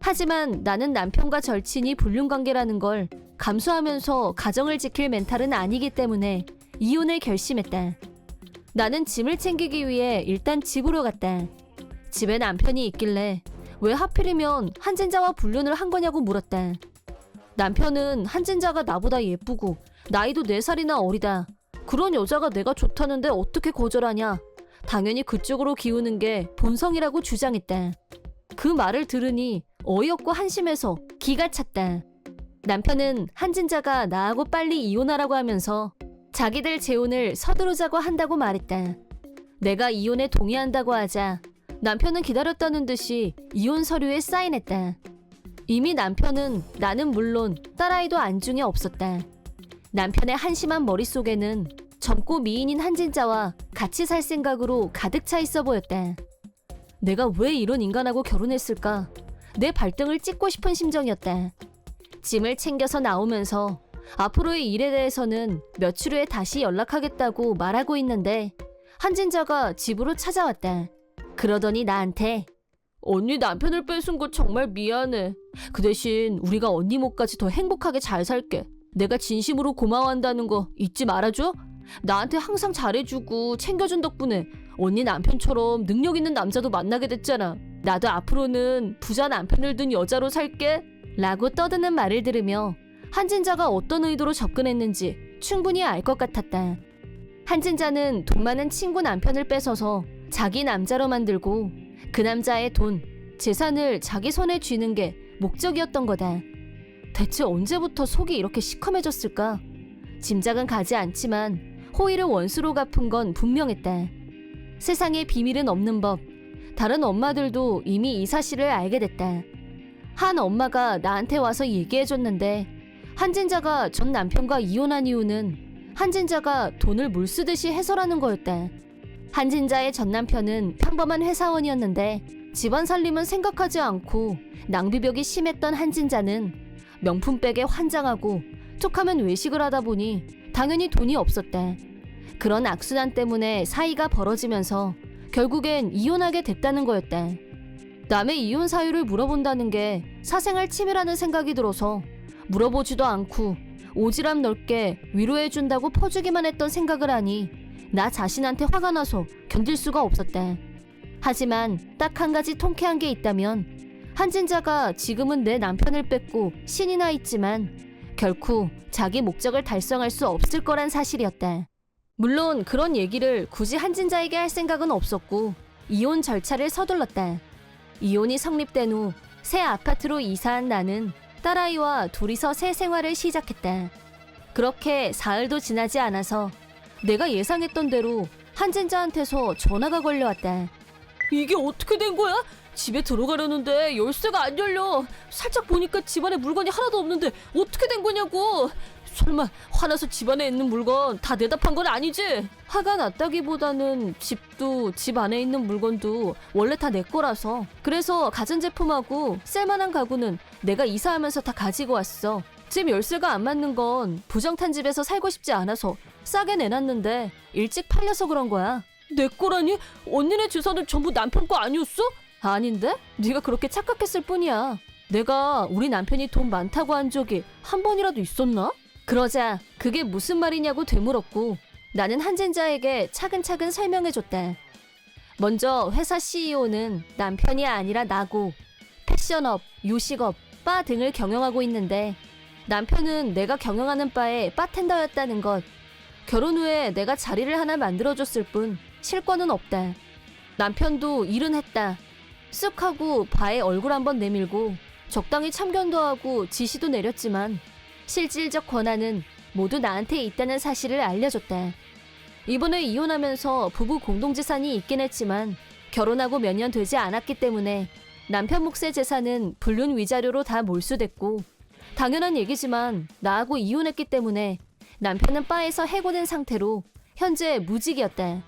하지만 나는 남편과 절친이 불륜관계라는 걸 감수하면서 가정을 지킬 멘탈은 아니기 때문에 이혼을 결심했다. 나는 짐을 챙기기 위해 일단 집으로 갔다. 집에 남편이 있길래 왜 하필이면 한진자와 불륜을 한 거냐고 물었다. 남편은 한진자가 나보다 예쁘고 나이도 4살이나 어리다. 그런 여자가 내가 좋다는데 어떻게 거절하냐. 당연히 그쪽으로 기우는 게 본성이라고 주장했다. 그 말을 들으니 어이없고 한심해서 기가 찼다. 남편은 한진자가 나하고 빨리 이혼하라고 하면서 자기들 재혼을 서두르자고 한다고 말했다. 내가 이혼에 동의한다고 하자 남편은 기다렸다는 듯이 이혼 서류에 사인했다. 이미 남편은 나는 물론 딸아이도 안중에 없었다. 남편의 한심한 머릿속에는 젊고 미인인 한진자와 같이 살 생각으로 가득 차 있어 보였다. 내가 왜 이런 인간하고 결혼했을까? 내 발등을 찍고 싶은 심정이었다. 짐을 챙겨서 나오면서 앞으로의 일에 대해서는 며칠 후에 다시 연락하겠다고 말하고 있는데 한진자가 집으로 찾아왔다. 그러더니 나한테 언니 남편을 뺏은 거 정말 미안해. 그 대신 우리가 언니 목까지 더 행복하게 잘 살게. 내가 진심으로 고마워한다는 거 잊지 말아줘. 나한테 항상 잘해주고 챙겨준 덕분에 언니 남편처럼 능력 있는 남자도 만나게 됐잖아. 나도 앞으로는 부자 남편을 둔 여자로 살게. 라고 떠드는 말을 들으며 한진자가 어떤 의도로 접근했는지 충분히 알 것 같았다. 한진자는 돈 많은 친구 남편을 뺏어서 자기 남자로 만들고 그 남자의 돈, 재산을 자기 손에 쥐는 게 목적이었던 거다. 대체 언제부터 속이 이렇게 시커매졌을까? 짐작은 가지 않지만 호의를 원수로 갚은 건 분명했다. 세상에 비밀은 없는 법. 다른 엄마들도 이미 이 사실을 알게 됐다. 한 엄마가 나한테 와서 얘기해줬는데 한진자가 전 남편과 이혼한 이유는 한진자가 돈을 물쓰듯이 해서라는 거였다. 한진자의 전 남편은 평범한 회사원이었는데 집안 살림은 생각하지 않고 낭비벽이 심했던 한진자는 명품백에 환장하고 툭하면 외식을 하다 보니 당연히 돈이 없었다. 그런 악순환 때문에 사이가 벌어지면서 결국엔 이혼하게 됐다는 거였다. 남의 이혼 사유를 물어본다는 게 사생활 침해라는 생각이 들어서 물어보지도 않고 오지랖 넓게 위로해준다고 퍼주기만 했던 생각을 하니 나 자신한테 화가 나서 견딜 수가 없었다. 하지만 딱 한 가지 통쾌한 게 있다면 한진자가 지금은 내 남편을 뺏고 신이 나 있지만 결코 자기 목적을 달성할 수 없을 거란 사실이었다. 물론 그런 얘기를 굳이 한진자에게 할 생각은 없었고 이혼 절차를 서둘렀다. 이혼이 성립된 후 새 아파트로 이사한 나는 딸아이와 둘이서 새 생활을 시작했다. 그렇게 사흘도 지나지 않아서 내가 예상했던 대로 한진자한테서 전화가 걸려왔다. 이게 어떻게 된 거야? 집에 들어가려는데 열쇠가 안 열려. 살짝 보니까 집안에 물건이 하나도 없는데 어떻게 된 거냐고. 설마 화나서 집안에 있는 물건 다 대답한 건 아니지? 화가 났다기보다는 집도 집 안에 있는 물건도 원래 다 내 거라서. 그래서 가전제품하고 쓸만한 가구는 내가 이사하면서 다 가지고 왔어. 집 열쇠가 안 맞는 건 부정탄 집에서 살고 싶지 않아서 싸게 내놨는데 일찍 팔려서 그런 거야. 내 거라니? 언니네 재산은 전부 남편 거 아니었어? 아닌데? 네가 그렇게 착각했을 뿐이야. 내가 우리 남편이 돈 많다고 한 적이 한 번이라도 있었나? 그러자 그게 무슨 말이냐고 되물었고 나는 한진자에게 차근차근 설명해줬다. 먼저 회사 CEO는 남편이 아니라 나고 패션업, 요식업, 바 등을 경영하고 있는데 남편은 내가 경영하는 바의 바텐더였다는 것. 결혼 후에 내가 자리를 하나 만들어줬을 뿐 실권은 없다. 남편도 일은 했다. 쓱 하고 바에 얼굴 한번 내밀고 적당히 참견도 하고 지시도 내렸지만 실질적 권한은 모두 나한테 있다는 사실을 알려줬다. 이번에 이혼하면서 부부 공동재산이 있긴 했지만 결혼하고 몇 년 되지 않았기 때문에 남편 몫의 재산은 불륜 위자료로 다 몰수됐고 당연한 얘기지만 나하고 이혼했기 때문에 남편은 바에서 해고된 상태로 현재 무직이었다.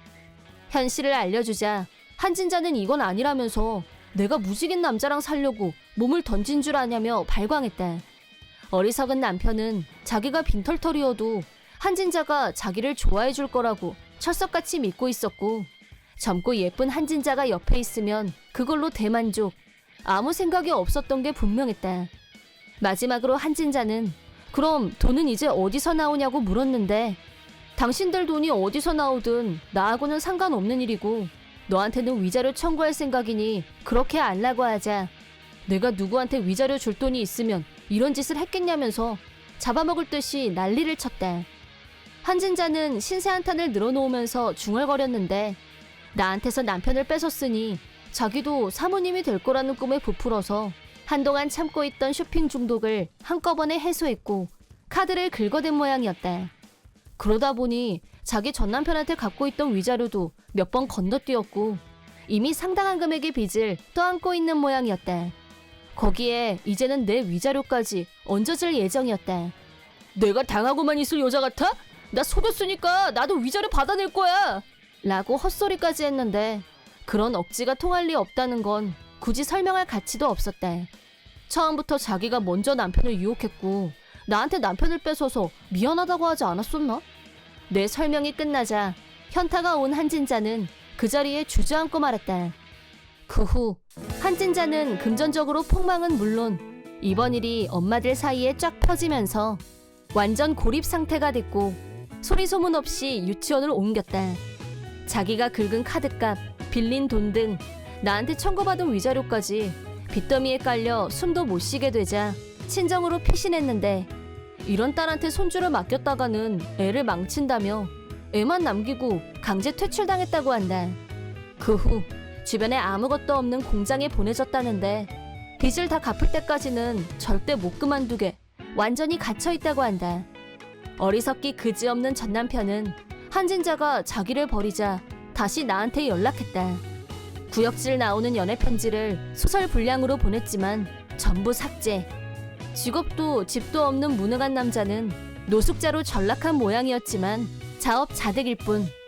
현실을 알려주자 한진자는 이건 아니라면서 내가 무직인 남자랑 살려고 몸을 던진 줄 아냐며 발광했다. 어리석은 남편은 자기가 빈털털이어도 한진자가 자기를 좋아해 줄 거라고 철석같이 믿고 있었고 젊고 예쁜 한진자가 옆에 있으면 그걸로 대만족, 아무 생각이 없었던 게 분명했다. 마지막으로 한진자는 그럼 돈은 이제 어디서 나오냐고 물었는데 당신들 돈이 어디서 나오든 나하고는 상관없는 일이고 너한테는 위자료 청구할 생각이니 그렇게 알라고 하자 내가 누구한테 위자료 줄 돈이 있으면 이런 짓을 했겠냐면서 잡아먹을 듯이 난리를 쳤다. 한진자는 신세 한탄을 늘어놓으면서 중얼거렸는데 나한테서 남편을 뺏었으니 자기도 사모님이 될 거라는 꿈에 부풀어서 한동안 참고 있던 쇼핑 중독을 한꺼번에 해소했고 카드를 긁어댄 모양이었다. 그러다 보니 자기 전 남편한테 갖고 있던 위자료도 몇 번 건너뛰었고 이미 상당한 금액의 빚을 떠안고 있는 모양이었다. 거기에 이제는 내 위자료까지 얹어질 예정이었다. 내가 당하고만 있을 여자 같아? 나 속였으니까 나도 위자료 받아낼 거야! 라고 헛소리까지 했는데 그런 억지가 통할 리 없다는 건 굳이 설명할 가치도 없었다. 처음부터 자기가 먼저 남편을 유혹했고 나한테 남편을 뺏어서 미안하다고 하지 않았었나? 내 설명이 끝나자 현타가 온 한진자는 그 자리에 주저앉고 말았다. 그 후 한진자는 금전적으로 폭망은 물론 이번 일이 엄마들 사이에 쫙 퍼지면서 완전 고립 상태가 됐고 소리 소문 없이 유치원을 옮겼다. 자기가 긁은 카드값, 빌린 돈 등 나한테 청구받은 위자료까지 빚더미에 깔려 숨도 못 쉬게 되자 친정으로 피신했는데 이런 딸한테 손주를 맡겼다가는 애를 망친다며 애만 남기고 강제 퇴출당했다고 한다. 그 후 주변에 아무것도 없는 공장에 보내졌다는데 빚을 다 갚을 때까지는 절대 못 그만두게 완전히 갇혀있다고 한다. 어리석기 그지없는 전 남편은 한진자가 자기를 버리자 다시 나한테 연락했다. 구역질 나오는 연애 편지를 소설 분량으로 보냈지만 전부 삭제. 직업도 집도 없는 무능한 남자는 노숙자로 전락한 모양이었지만 자업자득일 뿐